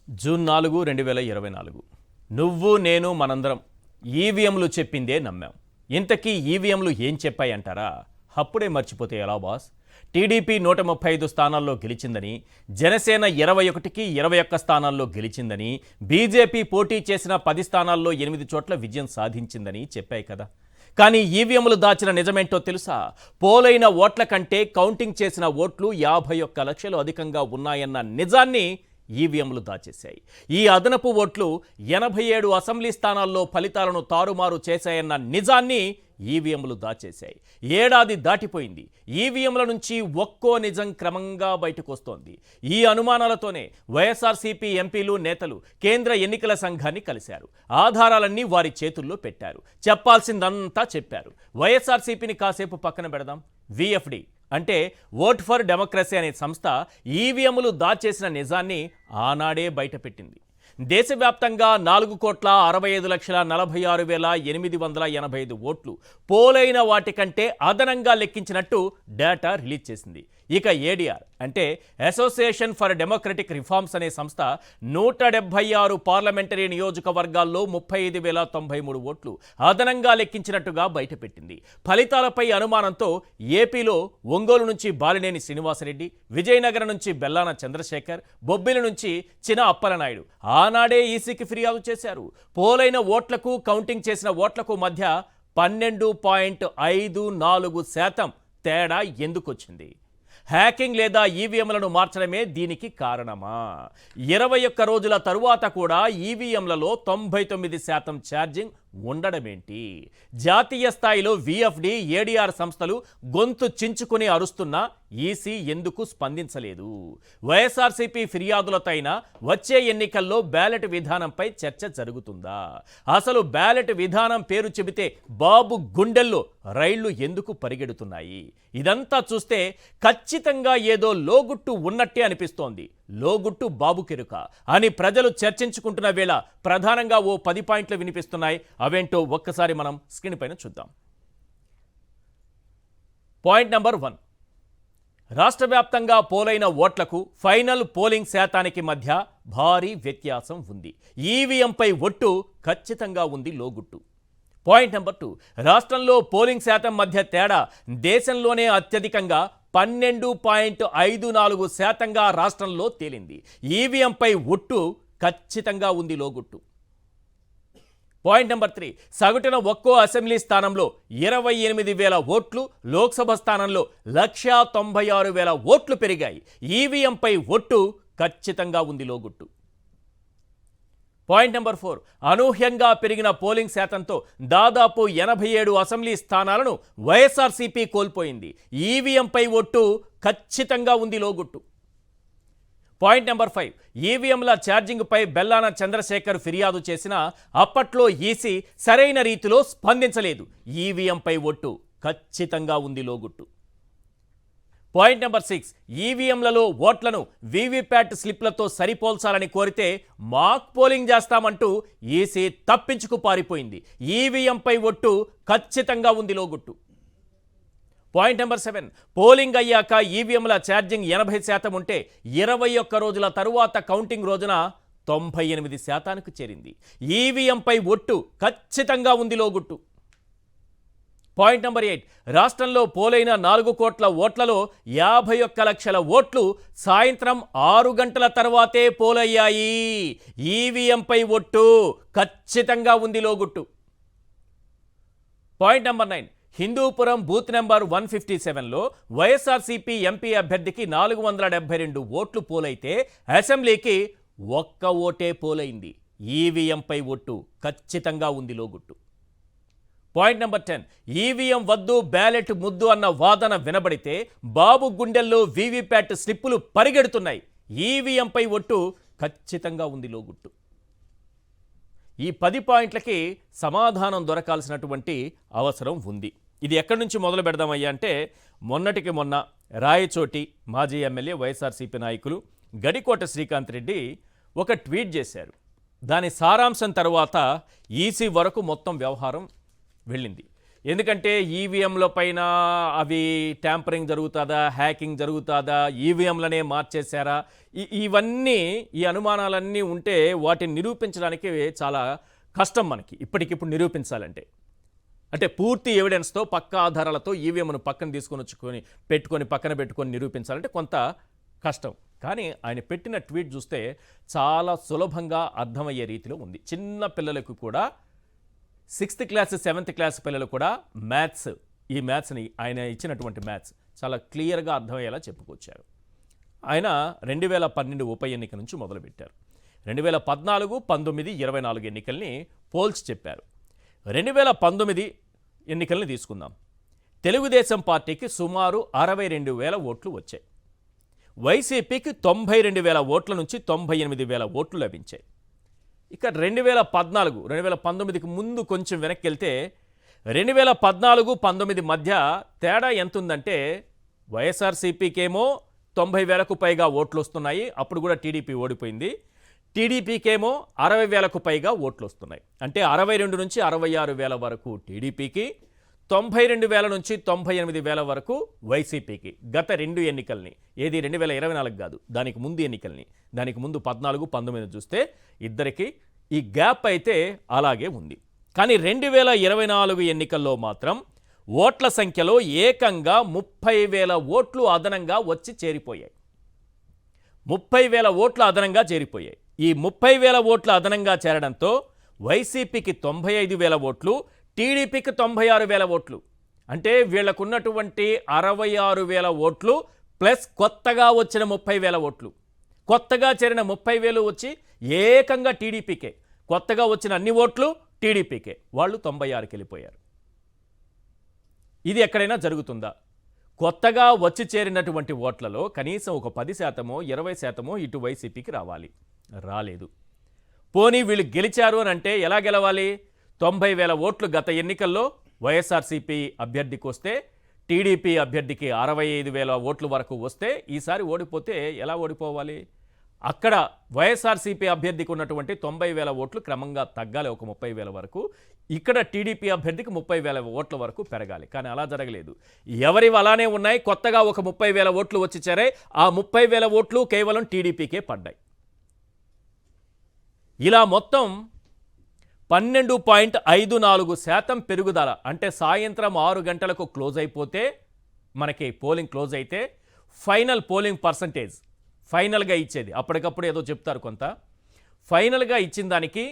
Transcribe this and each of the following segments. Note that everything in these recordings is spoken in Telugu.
జూన్ 4, 2024 నువ్వు నేను మనందరం ఈవీఎంలు చెప్పిందే నమ్మాం. ఇంతకీ ఈవీఎంలు ఏం చెప్పాయంటారా? అప్పుడే మర్చిపోతే ఎలా బాస్? టీడీపీ 135 స్థానాల్లో గెలిచిందని, జనసేన 21కి 21 స్థానాల్లో గెలిచిందని, బీజేపీ పోటీ చేసిన 10 స్థానాల్లో 8 చోట్ల విజయం సాధించిందని చెప్పాయి కదా. కానీ ఈవీఎంలు దాచిన నిజమేంటో తెలుసా? పోలైన ఓట్ల కంటే కౌంటింగ్ చేసిన ఓట్లు 51 లక్షలు అధికంగా ఉన్నాయన్న నిజాన్ని ఈవీఎంలు దాచేశాయి. ఈ అదనపు ఓట్లు 87 అసెంబ్లీ స్థానాల్లో ఫలితాలను తారుమారు చేశాయన్న నిజాన్ని ఈవీఎంలు దాచేశాయి. ఏడాది దాటిపోయింది. ఈవీఎంల నుంచి ఒక్కో నిజం క్రమంగా బయటకు వస్తోంది. ఈ అనుమానాలతోనే వైఎస్ఆర్సీపీ ఎంపీలు, నేతలు కేంద్ర ఎన్నికల సంఘాన్ని కలిశారు. ఆధారాలన్నీ వారి చేతుల్లో పెట్టారు. చెప్పాల్సిందంతా చెప్పారు. వైఎస్ఆర్సీపీని కాసేపు పక్కన పెడదాం. విఎఫ్డి అంటే ఓట్ ఫర్ డెమోక్రసీ అనే సంస్థ ఈవీఎంలు దాచేసిన నిజాన్ని ఆనాడే బయటపెట్టింది. దేశవ్యాప్తంగా 4,65,46,885 ఓట్లు పోలైన వాటికంటే అదనంగా లెక్కించినట్టు డేటా రిలీజ్ చేసింది. ఇక ఏడీఆర్ అంటే అసోసియేషన్ ఫర్ డెమోక్రటిక్ రిఫార్మ్స్ అనే సంస్థ 176 పార్లమెంటరీ నియోజకవర్గాల్లో 35,093 ఓట్లు అదనంగా లెక్కించినట్టుగా బయటపెట్టింది. ఫలితాలపై అనుమానంతో ఏపీలో ఒంగోలు నుంచి బాలినేని శ్రీనివాసరెడ్డి, విజయనగరం నుంచి బెల్లాన చంద్రశేఖర్, బొబ్బిలి నుంచి చిన అప్పలనాయుడు ఆనాడే ఈసీకి ఫిర్యాదు చేశారు. పోలైన ఓట్లకు కౌంటింగ్ చేసిన ఓట్లకు మధ్య 12.54% తేడా ఎందుకొచ్చింది? హ్యాకింగ్ లేదా ఈవీఎంలను మార్చడమే దీనికి కారణమా? 21 రోజుల తరువాత కూడా ఈవీఎంలలో 99% ఛార్జింగ్ ఉండడమేంటి? జాతీయ స్థాయిలో విఎఫ్డి, ఏడీఆర్ సంస్థలు గొంతు చించుకుని అరుస్తున్నా ఈసీ ఎందుకు స్పందించలేదు? వైఎస్ఆర్సీపీ ఫిర్యాదులతైనా వచ్చే ఎన్నికల్లో బ్యాలెట్ విధానంపై చర్చ జరుగుతుందా? అసలు బ్యాలెట్ విధానం పేరు చెబితే బాబు గుండెల్లో రైళ్లు ఎందుకు పరిగెడుతున్నాయి? ఇదంతా చూస్తే ఖచ్చితంగా ఏదో లోగుట్టు ఉన్నట్టే అనిపిస్తోంది. లోగుట్టు బాబు కెరుక అని ప్రజలు చర్చించుకుంటున్న వేళ ప్రధానంగా ఓ 10 పాయింట్లు వినిపిస్తున్నాయి. అవేంటో ఒక్కసారి మనం స్క్రీన్ పైన చూద్దాం. పాయింట్ నెంబర్ 1, రాష్ట్ర వ్యాప్తంగా పోలైన ఓట్లకు ఫైనల్ పోలింగ్ శాతానికి మధ్య భారీ వ్యత్యాసం ఉంది. ఈవీఎంపై ఒట్టు ఖచ్చితంగా ఉంది లోగుట్టు. పాయింట్ నెంబర్ 2, రాష్ట్రంలో పోలింగ్ శాతం మధ్య తేడా దేశంలోనే అత్యధికంగా 12.54% రాష్ట్రంలో తేలింది. ఈవీఎంపై ఒట్టు ఖచ్చితంగా ఉంది లోగుట్టు. పాయింట్ నెంబర్ 3, సగటున ఒక్కో అసెంబ్లీ స్థానంలో 28,000 ఓట్లు, లోక్సభ స్థానంలో 196,000 ఓట్లు పెరిగాయి. ఈవీఎంపై ఒట్టు ఖచ్చితంగా ఉంది లోగుట్టు. పాయింట్ నెంబర్ 4, అనూహ్యంగా పెరిగిన పోలింగ్ శాతంతో దాదాపు 87 అసెంబ్లీ స్థానాలను వైఎస్ఆర్సీపీ కోల్పోయింది. ఈవీఎంపై ఒట్టు ఖచ్చితంగా ఉంది లోగుట్టు. పాయింట్ నెంబర్ 5, ఈవీఎంల ఛార్జింగ్పై బెల్లాన చంద్రశేఖర్ ఫిర్యాదు చేసినా అప్పట్లో ఈసీ సరైన రీతిలో స్పందించలేదు. ఈవీఎంపై ఒట్టు ఖచ్చితంగా ఉంది లోగుట్టు. పాయింట్ నెంబర్ 6, ఈవీఎంలలో ఓట్లను వీవీప్యాట్ స్లిప్లతో సరిపోల్చాలని కోరితే మాక్ పోలింగ్ చేస్తామంటూ ఈసీ తప్పించుకు పారిపోయింది. ఈవీఎంపై ఒట్టు ఖచ్చితంగా ఉంది లోగుట్టు. పాయింట్ నెంబర్ 7, పోలింగ్ అయ్యాక ఈవీఎంల ఛార్జింగ్ 80% ఉంటే 21 రోజుల తరువాత కౌంటింగ్ రోజున 98%కు చేరింది. ఈవీఎంపై ఒట్టు ఖచ్చితంగా ఉంది లోగుట్టు. పాయింట్ నెంబర్ 8, రాష్ట్రంలో పోలైన 4 కోట్ల ఓట్లలో 51 లక్షల ఓట్లు సాయంత్రం 6 గంటల తర్వాతే పోలయ్యాయి. ఈవీఎంపై ఒట్టు ఖచ్చితంగా ఉంది లోగుట్టు. Point number 9, Hindupuram booth number 157లో వైఎస్ఆర్సీపీ ఎంపీ అభ్యర్థికి 472 ఓట్లు పోలైతే అసెంబ్లీకి 1 ఓటే పోలైంది. ఈవీఎంపై ఒట్టు ఖచ్చితంగా ఉంది లోగుట్టు. పాయింట్ నెంబర్ 10, ఈవీఎం వద్దు బ్యాలెట్ ముద్దు అన్న వాదన వినబడితే బాబు గుండెల్లో వీవీప్యాట్ స్లిప్పులు పరిగెడుతున్నాయి. ఈవీఎంపై ఒట్టు ఖచ్చితంగా ఉంది లోగుట్టు. ఈ 10 పాయింట్లకి సమాధానం దొరకాల్సినటువంటి అవసరం ఉంది. ఇది ఎక్కడి నుంచి మొదలు పెడదామయ్యా అంటే, మొన్నటికి మొన్న రాయచోటి మాజీ ఎమ్మెల్యే వైఎస్ఆర్సీపీ నాయకులు గడికోట శ్రీకాంత్ రెడ్డి ఒక ట్వీట్ చేశారు. దాని సారాంశం తర్వాత ఈసీ వరకు మొత్తం వ్యవహారం వెళ్ళింది. ఎందుకంటే ఈవీఎంల పైన అవి ట్యాంపరింగ్ జరుగుతుందా, హ్యాకింగ్ జరుగుతుందా, ఈవీఎంలనే మార్చేశారా, ఇవన్నీ ఈ అనుమానాలన్నీ ఉంటే వాటిని నిరూపించడానికి చాలా కష్టం మనకి ఇప్పటికిప్పుడు నిరూపించాలంటే. అంటే పూర్తి ఎవిడెన్స్తో పక్కా ఆధారాలతో ఈవీఎంను పక్కన తీసుకొని పక్కన పెట్టుకొని నిరూపించాలంటే కొంత కష్టం. కానీ ఆయన పెట్టిన ట్వీట్ చూస్తే చాలా సులభంగా అర్థమయ్యే రీతిలో ఉంది. చిన్న పిల్లలకు కూడా 6th క్లాస్ 7th క్లాస్ పిల్లలు కూడా ఈ మ్యాథ్స్ని ఆయన ఇచ్చినటువంటి మ్యాథ్స్ చాలా క్లియర్గా అర్థమయ్యేలా చెప్పుకొచ్చారు. ఆయన 2012 ఉప ఎన్నిక నుంచి మొదలుపెట్టారు. 2014, 19, 24 ఎన్నికల్ని పోల్స్ చెప్పారు. 2019 ఎన్నికల్ని తీసుకుందాం. తెలుగుదేశం పార్టీకి సుమారు 62,000 ఓట్లు వచ్చాయి. వైసీపీకి 92,000 ఓట్ల నుంచి 98,000 ఓట్లు లభించాయి. ఇక 2019కి ముందు కొంచెం వెనక్కి వెళ్తే 2014-19 మధ్య తేడా ఎంత ఉందంటే వైఎస్ఆర్సీపీకేమో 90,000కు పైగా ఓట్లు వస్తున్నాయి. అప్పుడు కూడా టీడీపీ ఓడిపోయింది. టీడీపీకేమో 60,000కు పైగా ఓట్లు వస్తున్నాయి. అంటే 62 నుంచి 66,000 వరకు టీడీపీకి, 92,000 నుంచి 98,000 వరకు వైసీపీకి. గత 2 ఎన్నికల్ని, ఏది 2024 కాదు, దానికి ముందు ఎన్నికల్ని, దానికి ముందు 14-19 చూస్తే ఇద్దరికి ఈ గ్యాప్ అయితే అలాగే ఉంది. కానీ 2024 ఎన్నికల్లో మాత్రం ఓట్ల సంఖ్యలో ఏకంగా 30,000 ఓట్లు అదనంగా వచ్చి చేరిపోయాయి. 30,000 ఓట్లు అదనంగా చేరిపోయాయి. ఈ 30,000 ఓట్ల అదనంగా చేరడంతో వైసీపీకి 95,000 ఓట్లు, టీడీపీకి 96,000 ఓట్లు. అంటే వీళ్లకున్నటువంటి 66,000 ఓట్లు ప్లస్ కొత్తగా వచ్చిన 30,000 ఓట్లు. కొత్తగా చేరిన 30,000 వచ్చి ఏకంగా టీడీపీకే, కొత్తగా వచ్చిన అన్ని ఓట్లు టీడీపీకే. వాళ్ళు 96కి వెళ్ళిపోయారు. ఇది ఎక్కడైనా జరుగుతుందా? కొత్తగా వచ్చి చేరినటువంటి ఓట్లలో కనీసం ఒక 10%, 20% ఇటు వైసీపీకి రావాలి. రాలేదు. పోనీ వీళ్ళు గెలిచారు అని అంటే ఎలా గెలవాలి? 90,000 ఓట్లు గత ఎన్నికల్లో వైఎస్ఆర్సీపీ అభ్యర్థికి వస్తే, టీడీపీ అభ్యర్థికి 65,000 ఓట్ల వరకు వస్తే, ఈసారి ఓడిపోతే ఎలా ఓడిపోవాలి? అక్కడ వైఎస్ఆర్సీపీ అభ్యర్థికి ఉన్నటువంటి 90,000 ఓట్లు క్రమంగా తగ్గాలి ఒక 30,000 వరకు. ఇక్కడ టీడీపీ అభ్యర్థికి 30,000 ఓట్ల వరకు పెరగాలి. కానీ అలా జరగలేదు. ఎవరివి అలానే ఉన్నాయి. కొత్తగా ఒక 30,000 ఓట్లు వచ్చి చేరాయి. ఆ 30,000 ఓట్లు కేవలం టీడీపీకే పడ్డాయి. ఇలా మొత్తం 12.54% పెరుగుదల. అంటే సాయంత్రం 6 గంటలకు క్లోజ్ అయిపోతే, మనకి పోలింగ్ క్లోజ్ అయితే ఫైనల్ పోలింగ్ పర్సంటేజ్ ఫైనల్గా ఇచ్చేది, అప్పటికప్పుడు ఏదో చెప్తారు కొంత, ఫైనల్గా ఇచ్చిన దానికి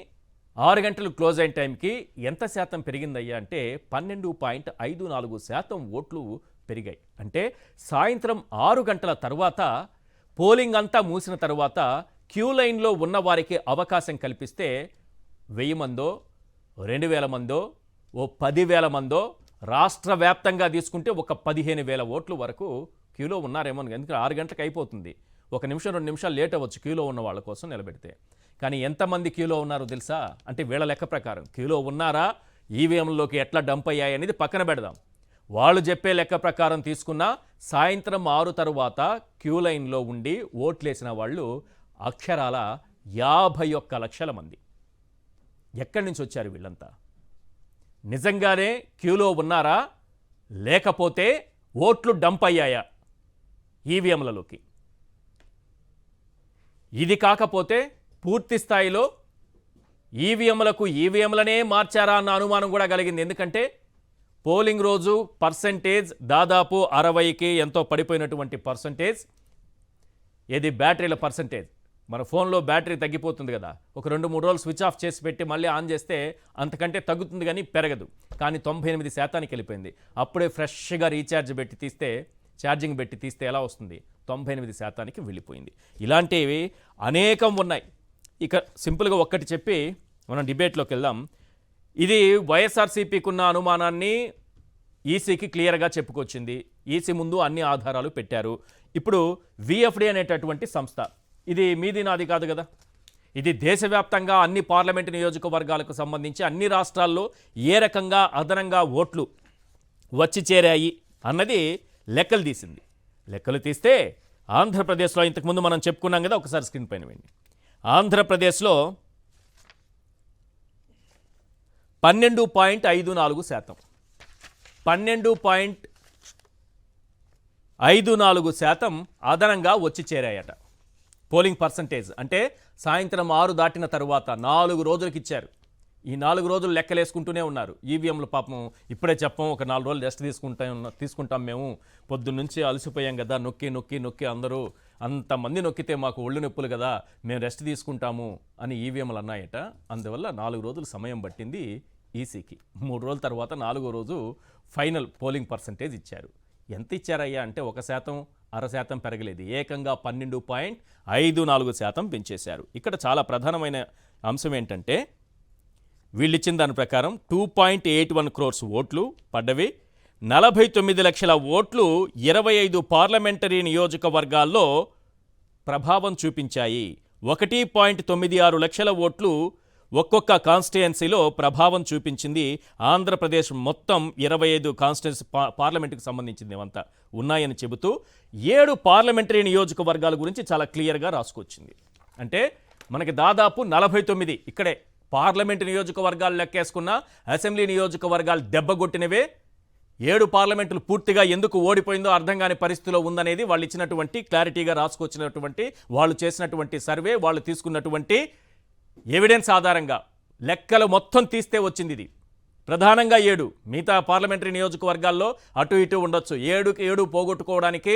6 గంటలు క్లోజ్ అయిన టైంకి ఎంత శాతం పెరిగిందయ్యా అంటే 12.54% ఓట్లు పెరిగాయి. అంటే సాయంత్రం 6 గంటల తర్వాత పోలింగ్ అంతా మూసిన తర్వాత క్యూ లైన్లో ఉన్న వారికి అవకాశం కల్పిస్తే 1000 మందో, 2,000 మందో, ఓ 10,000 మందో, రాష్ట్ర వ్యాప్తంగా తీసుకుంటే ఒక 15,000 ఓట్లు వరకు క్యూలో ఉన్నారేమో. ఎందుకంటే 6 గంటలకు అయిపోతుంది. 1 నిమిషం 2 నిమిషాలు లేట్ అవ్వచ్చు క్యూలో ఉన్న వాళ్ళ కోసం నిలబెడితే. కానీ ఎంతమంది క్యూలో ఉన్నారో తెలుసా? అంటే వీళ్ళ లెక్క ప్రకారం క్యూలో ఉన్నారా, ఈవీఎంలోకి ఎట్లా డంప్ అయ్యాయి అనేది పక్కన పెడదాం. వాళ్ళు చెప్పే లెక్క ప్రకారం తీసుకున్న సాయంత్రం 6 తరువాత క్యూ లైన్లో ఉండి ఓట్లేసిన వాళ్ళు అక్షరాల 51 లక్షల మంది. ఎక్కడి నుంచి వచ్చారు వీళ్ళంతా? నిజంగానే క్యూలో ఉన్నారా, లేకపోతే ఓట్లు డంప్ అయ్యాయా ఈవీఎంలలోకి? ఇది కాకపోతే పూర్తి స్థాయిలో ఈవీఎంలనే మార్చారా అన్న అనుమానం కూడా కలిగింది. ఎందుకంటే పోలింగ్ రోజు పర్సంటేజ్ దాదాపు 60కి ఎంతో పడిపోయినటువంటి పర్సంటేజ్, ఏది బ్యాటరీల పర్సంటేజ్. మన ఫోన్లో బ్యాటరీ తగ్గిపోతుంది కదా, ఒక 2-3 రోజులు స్విచ్ ఆఫ్ చేసి పెట్టి మళ్ళీ ఆన్ చేస్తే అంతకంటే తగ్గుతుంది కానీ పెరగదు. కానీ 98%కి వెళ్ళిపోయింది. అప్పుడే ఫ్రెష్గా ఛార్జింగ్ పెట్టి తీస్తే ఎలా వస్తుంది? 98%కి వెళ్ళిపోయింది. ఇలాంటివి అనేకం ఉన్నాయి. ఇక సింపుల్గా ఒక్కటి చెప్పి మనం డిబేట్లోకి వెళ్దాం. ఇది వైఎస్ఆర్సీపీకి ఉన్న అనుమానాన్ని ఈసీకి క్లియర్గా చెప్పుకొచ్చింది. ఈసీ ముందు అన్ని ఆధారాలు పెట్టారు. ఇప్పుడు విఎఫ్డి అనేటటువంటి సంస్థ, ఇది మీది నాది కాదు కదా, ఇది దేశవ్యాప్తంగా అన్ని పార్లమెంటు నియోజకవర్గాలకు సంబంధించి అన్ని రాష్ట్రాల్లో ఏ రకంగా అదనంగా ఓట్లు వచ్చి చేరాయి అన్నది లెక్కలు తీసింది. లెక్కలు తీస్తే ఆంధ్రప్రదేశ్లో ఇంతకుముందు మనం చెప్పుకున్నాం కదా, ఒకసారి స్క్రీన్ పైన వెండి. ఆంధ్రప్రదేశ్లో 12.54%, 12.54% అదనంగా వచ్చి చేరాయట. పోలింగ్ పర్సంటేజ్ అంటే సాయంత్రం 6 దాటిన తరువాత 4 రోజులకి ఇచ్చారు. ఈ 4 రోజులు లెక్కలేసుకుంటూనే ఉన్నారు. ఈవీఎంలు పాపం ఇప్పుడే చెప్పం, ఒక 4 రోజులు రెస్ట్ తీసుకుంటాం మేము, పొద్దున్నుంచి అలసిపోయాం కదా, నొక్కి అందరూ అంతమంది నొక్కితే మాకు ఒళ్ళు నొప్పులు కదా, మేము రెస్ట్ తీసుకుంటాము అని ఈవీఎంలు అన్నాయట. అందువల్ల 4 రోజులు సమయం పట్టింది ఈసీకి. 3 రోజుల తర్వాత 4వ రోజు ఫైనల్ పోలింగ్ పర్సంటేజ్ ఇచ్చారు. ఎంత ఇచ్చారయ్యా అంటే 1%, 0.5% పెరగలేదు, ఏకంగా 12.54% పెంచేశారు. ఇక్కడ చాలా ప్రధానమైన అంశం ఏంటంటే వీళ్ళిచ్చిన దాని ప్రకారం 2.81 crores ఓట్లు పడ్డవి. 49 లక్షల ఓట్లు 25 పార్లమెంటరీ నియోజకవర్గాల్లో ప్రభావం చూపించాయి. 1.96 లక్షల ఓట్లు ఒక్కొక్క కాన్స్టిట్యుయెన్సీలో ప్రభావం చూపించింది. ఆంధ్రప్రదేశ్ మొత్తం 25 కాన్స్టిట్యుయెన్సీ పార్లమెంటుకు సంబంధించింది ఏమంతా ఉన్నాయని చెబుతూ 7 పార్లమెంటరీ నియోజకవర్గాల గురించి చాలా క్లియర్గా రాసుకొచ్చింది. అంటే మనకి దాదాపు 49 ఇక్కడే పార్లమెంటు నియోజకవర్గాలు లెక్కేసుకున్న, అసెంబ్లీ నియోజకవర్గాలు దెబ్బగొట్టినవే. 7 పార్లమెంటులు పూర్తిగా ఎందుకు ఓడిపోయిందో అర్థం కాని పరిస్థితిలో ఉందనేది వాళ్ళు ఇచ్చినటువంటి క్లారిటీగా రాసుకొచ్చినటువంటి, వాళ్ళు చేసినటువంటి సర్వే, వాళ్ళు తీసుకున్నటువంటి ఎవిడెన్స్ ఆధారంగా లెక్కలు మొత్తం తీస్తే వచ్చింది ఇది. ప్రధానంగా 7, మిగతా పార్లమెంటరీ నియోజకవర్గాల్లో అటు ఇటు ఉండొచ్చు. 7 పోగొట్టుకోవడానికి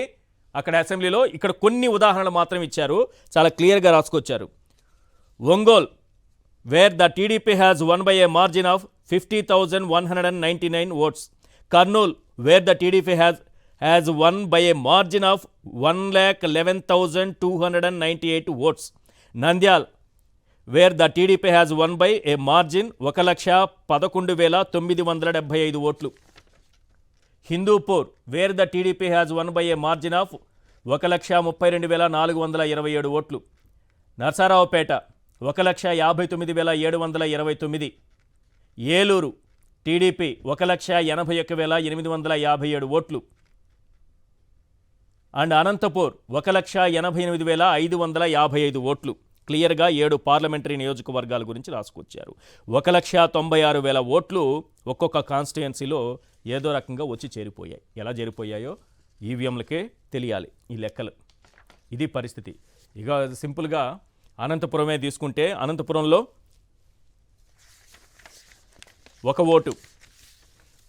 అక్కడ అసెంబ్లీలో ఇక్కడ కొన్ని ఉదాహరణలు మాత్రం ఇచ్చారు, చాలా క్లియర్గా రాసుకొచ్చారు. Ongole where the TDP has won by a margin of 50,199 votes. Kurnool where the TDP has won by a margin of 1,11,298 votes. Nandyal where the TDP has won by a margin 1,11,975 ఓట్లు. Hindupur where the TDP has won by a margin of 1,32,427 ఓట్లు. నర్సారావుపేట 1,59,729. ఏలూరు టీడీపీ 1,81,857 ఓట్లు. అండ్ అనంతపూర్ 1,88,555 ఓట్లు. క్లియర్గా 7 పార్లమెంటరీ నియోజకవర్గాల గురించి రాసుకొచ్చారు. 1,96,000 ఓట్లు ఒక్కొక్క కాన్స్టిట్యుయెన్సీలో ఏదో రకంగా వచ్చి చేరిపోయాయి. ఎలా చేరిపోయాయో ఈవీఎంలకే తెలియాలి ఈ లెక్కలు. ఇది పరిస్థితి. ఇక సింపుల్గా అనంతపురమే తీసుకుంటే, అనంతపురంలో 1 ఓటు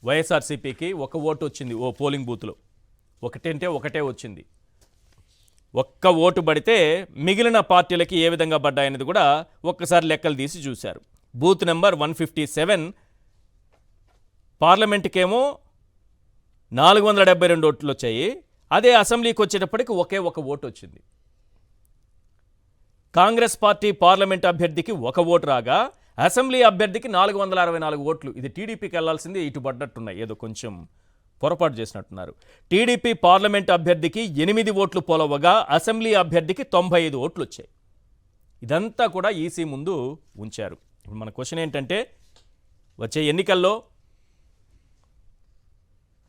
వైఎస్ఆర్సీపీకి 1 ఓటు వచ్చింది. ఓ పోలింగ్ బూత్లో ఒకటే వచ్చింది. 1 ఓటు పడితే మిగిలిన పార్టీలకి ఏ విధంగా పడ్డాయనేది కూడా ఒక్కసారి లెక్కలు తీసి చూశారు. బూత్ నెంబర్ 157 పార్లమెంట్కేమో 472 ఓట్లు వచ్చాయి. అదే అసెంబ్లీకి వచ్చేటప్పటికి ఒక ఓటు వచ్చింది. కాంగ్రెస్ పార్టీ పార్లమెంట్ అభ్యర్థికి 1 ఓటు రాగా అసెంబ్లీ అభ్యర్థికి 464 ఓట్లు. ఇది టీడీపీకి వెళ్లాల్సింది, ఇటు పడ్డట్టున్నాయి, ఏదో కొంచెం పొరపాటు చేసినట్టున్నారు. టీడీపీ పార్లమెంట్ అభ్యర్థికి 8 ఓట్లు పోలవగా అసెంబ్లీ అభ్యర్థికి 95 ఓట్లు వచ్చాయి. ఇదంతా కూడా ఈసీ ముందు ఉంచారు. ఇప్పుడు మన క్వశ్చన్ ఏంటంటే, వచ్చే ఎన్నికల్లో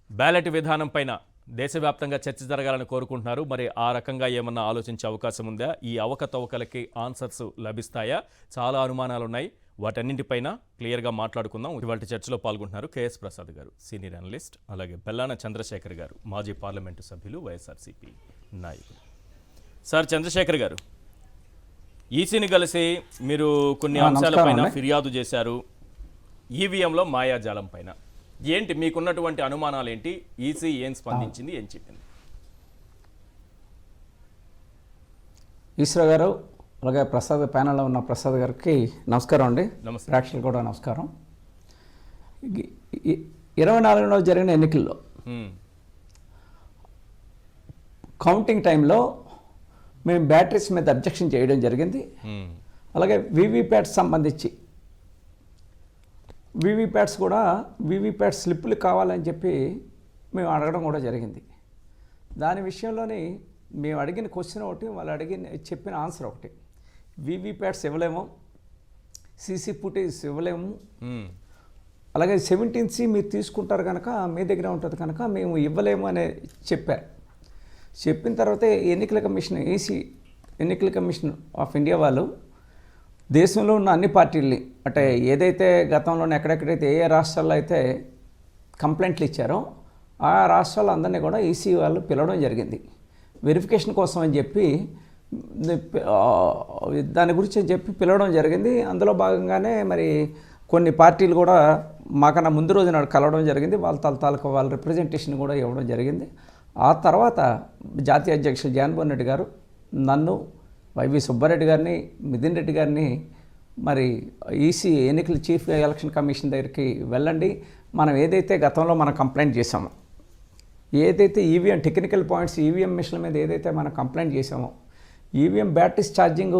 బ్యాలెట్ విధానం పైన దేశవ్యాప్తంగా చర్చ జరగాలని కోరుకుంటున్నారు. మరి ఆ రకంగా ఏమన్నా ఆలోచించే అవకాశం ఉందా? ఈ అవకతవకలకి ఆన్సర్స్ లభిస్తాయా? చాలా అనుమానాలు ఉన్నాయి. వాటన్నింటిపైన క్లియర్గా మాట్లాడుకుందాం. ఇవాళ చర్చలో పాల్గొంటున్నారు కేఎస్ ప్రసాద్ గారు, సీనియర్ అనలిస్ట్, అలాగే బెల్లాన చంద్రశేఖర్ గారు, మాజీ పార్లమెంటు సభ్యులు, వైఎస్ఆర్సీపీ నాయకులు. సార్ చంద్రశేఖర్ గారు, ఈసీని కలిసి మీరు కొన్ని అంశాలపైన ఫిర్యాదు చేశారు. ఈవీఎంలో మాయాజాలం పైన ఏంటి మీకున్నటువంటి అనుమానాలు ఏంటి? ఈసీ ఏం స్పందించింది, ఏం చెప్పింది? ఈశ్వర గారు, అలాగే ప్రసాద్, ప్యానల్లో ఉన్న ప్రసాద్ గారికి నమస్కారం అండి. నమస్తే. ప్రేక్షకులు కూడా నమస్కారం. 24లో జరిగిన ఎన్నికల్లో కౌంటింగ్ టైంలో మేము బ్యాటరీస్ మీద అబ్జెక్షన్ చేయడం జరిగింది. అలాగే వీవీప్యాట్ సంబంధించి వీవీప్యాట్ స్లిప్పులు కావాలని చెప్పి మేము అడగడం కూడా జరిగింది. దాని విషయంలోని మేము అడిగిన క్వశ్చన్ ఒకటి, వాళ్ళు చెప్పిన ఆన్సర్ ఒకటి. వీవీప్యాట్స్ ఇవ్వలేము, సీసీ ఫుటేజ్ ఇవ్వలేము, అలాగే 17C మీరు తీసుకుంటారు కనుక మీ దగ్గర ఉంటుంది కనుక మేము ఇవ్వలేము అని చెప్పారు. చెప్పిన తర్వాత ఎన్నికల కమిషన్, ఎన్నికల కమిషన్ ఆఫ్ ఇండియా వాళ్ళు దేశంలో ఉన్న అన్ని పార్టీల్ని, అంటే ఏదైతే గతంలో ఎక్కడెక్కడైతే ఏ రాష్ట్రాల్లో అయితే కంప్లైంట్లు ఇచ్చారో ఆ రాష్ట్రాలందరినీ కూడా ఈసీ వాళ్ళు పిలవడం జరిగింది వెరిఫికేషన్ కోసం అని చెప్పి. దాని గురించి చెప్పి పిలవడం జరిగింది. అందులో భాగంగానే మరి కొన్ని పార్టీలు కూడా మాకన్నా ముందు రోజు నాడు కలవడం జరిగింది. వాళ్ళ రిప్రజెంటేషన్ కూడా ఇవ్వడం జరిగింది. ఆ తర్వాత జాతీయ అధ్యక్షులు జగన్మోహన్ రెడ్డి గారు నన్ను, వైవి సుబ్బారెడ్డి గారిని, మిథున్ రెడ్డి గారిని మరి ఈసీ ఎన్నికల చీఫ్ ఎలక్షన్ కమిషన్ దగ్గరికి వెళ్ళండి, మనం ఏదైతే గతంలో మనం కంప్లైంట్ చేసామో, ఏదైతే ఈవీఎం టెక్నికల్ పాయింట్స్ ఈవీఎం మిషన్ల మీద ఏదైతే మనం కంప్లైంట్ చేసామో, ఈవీఎం బ్యాటరీస్ ఛార్జింగ్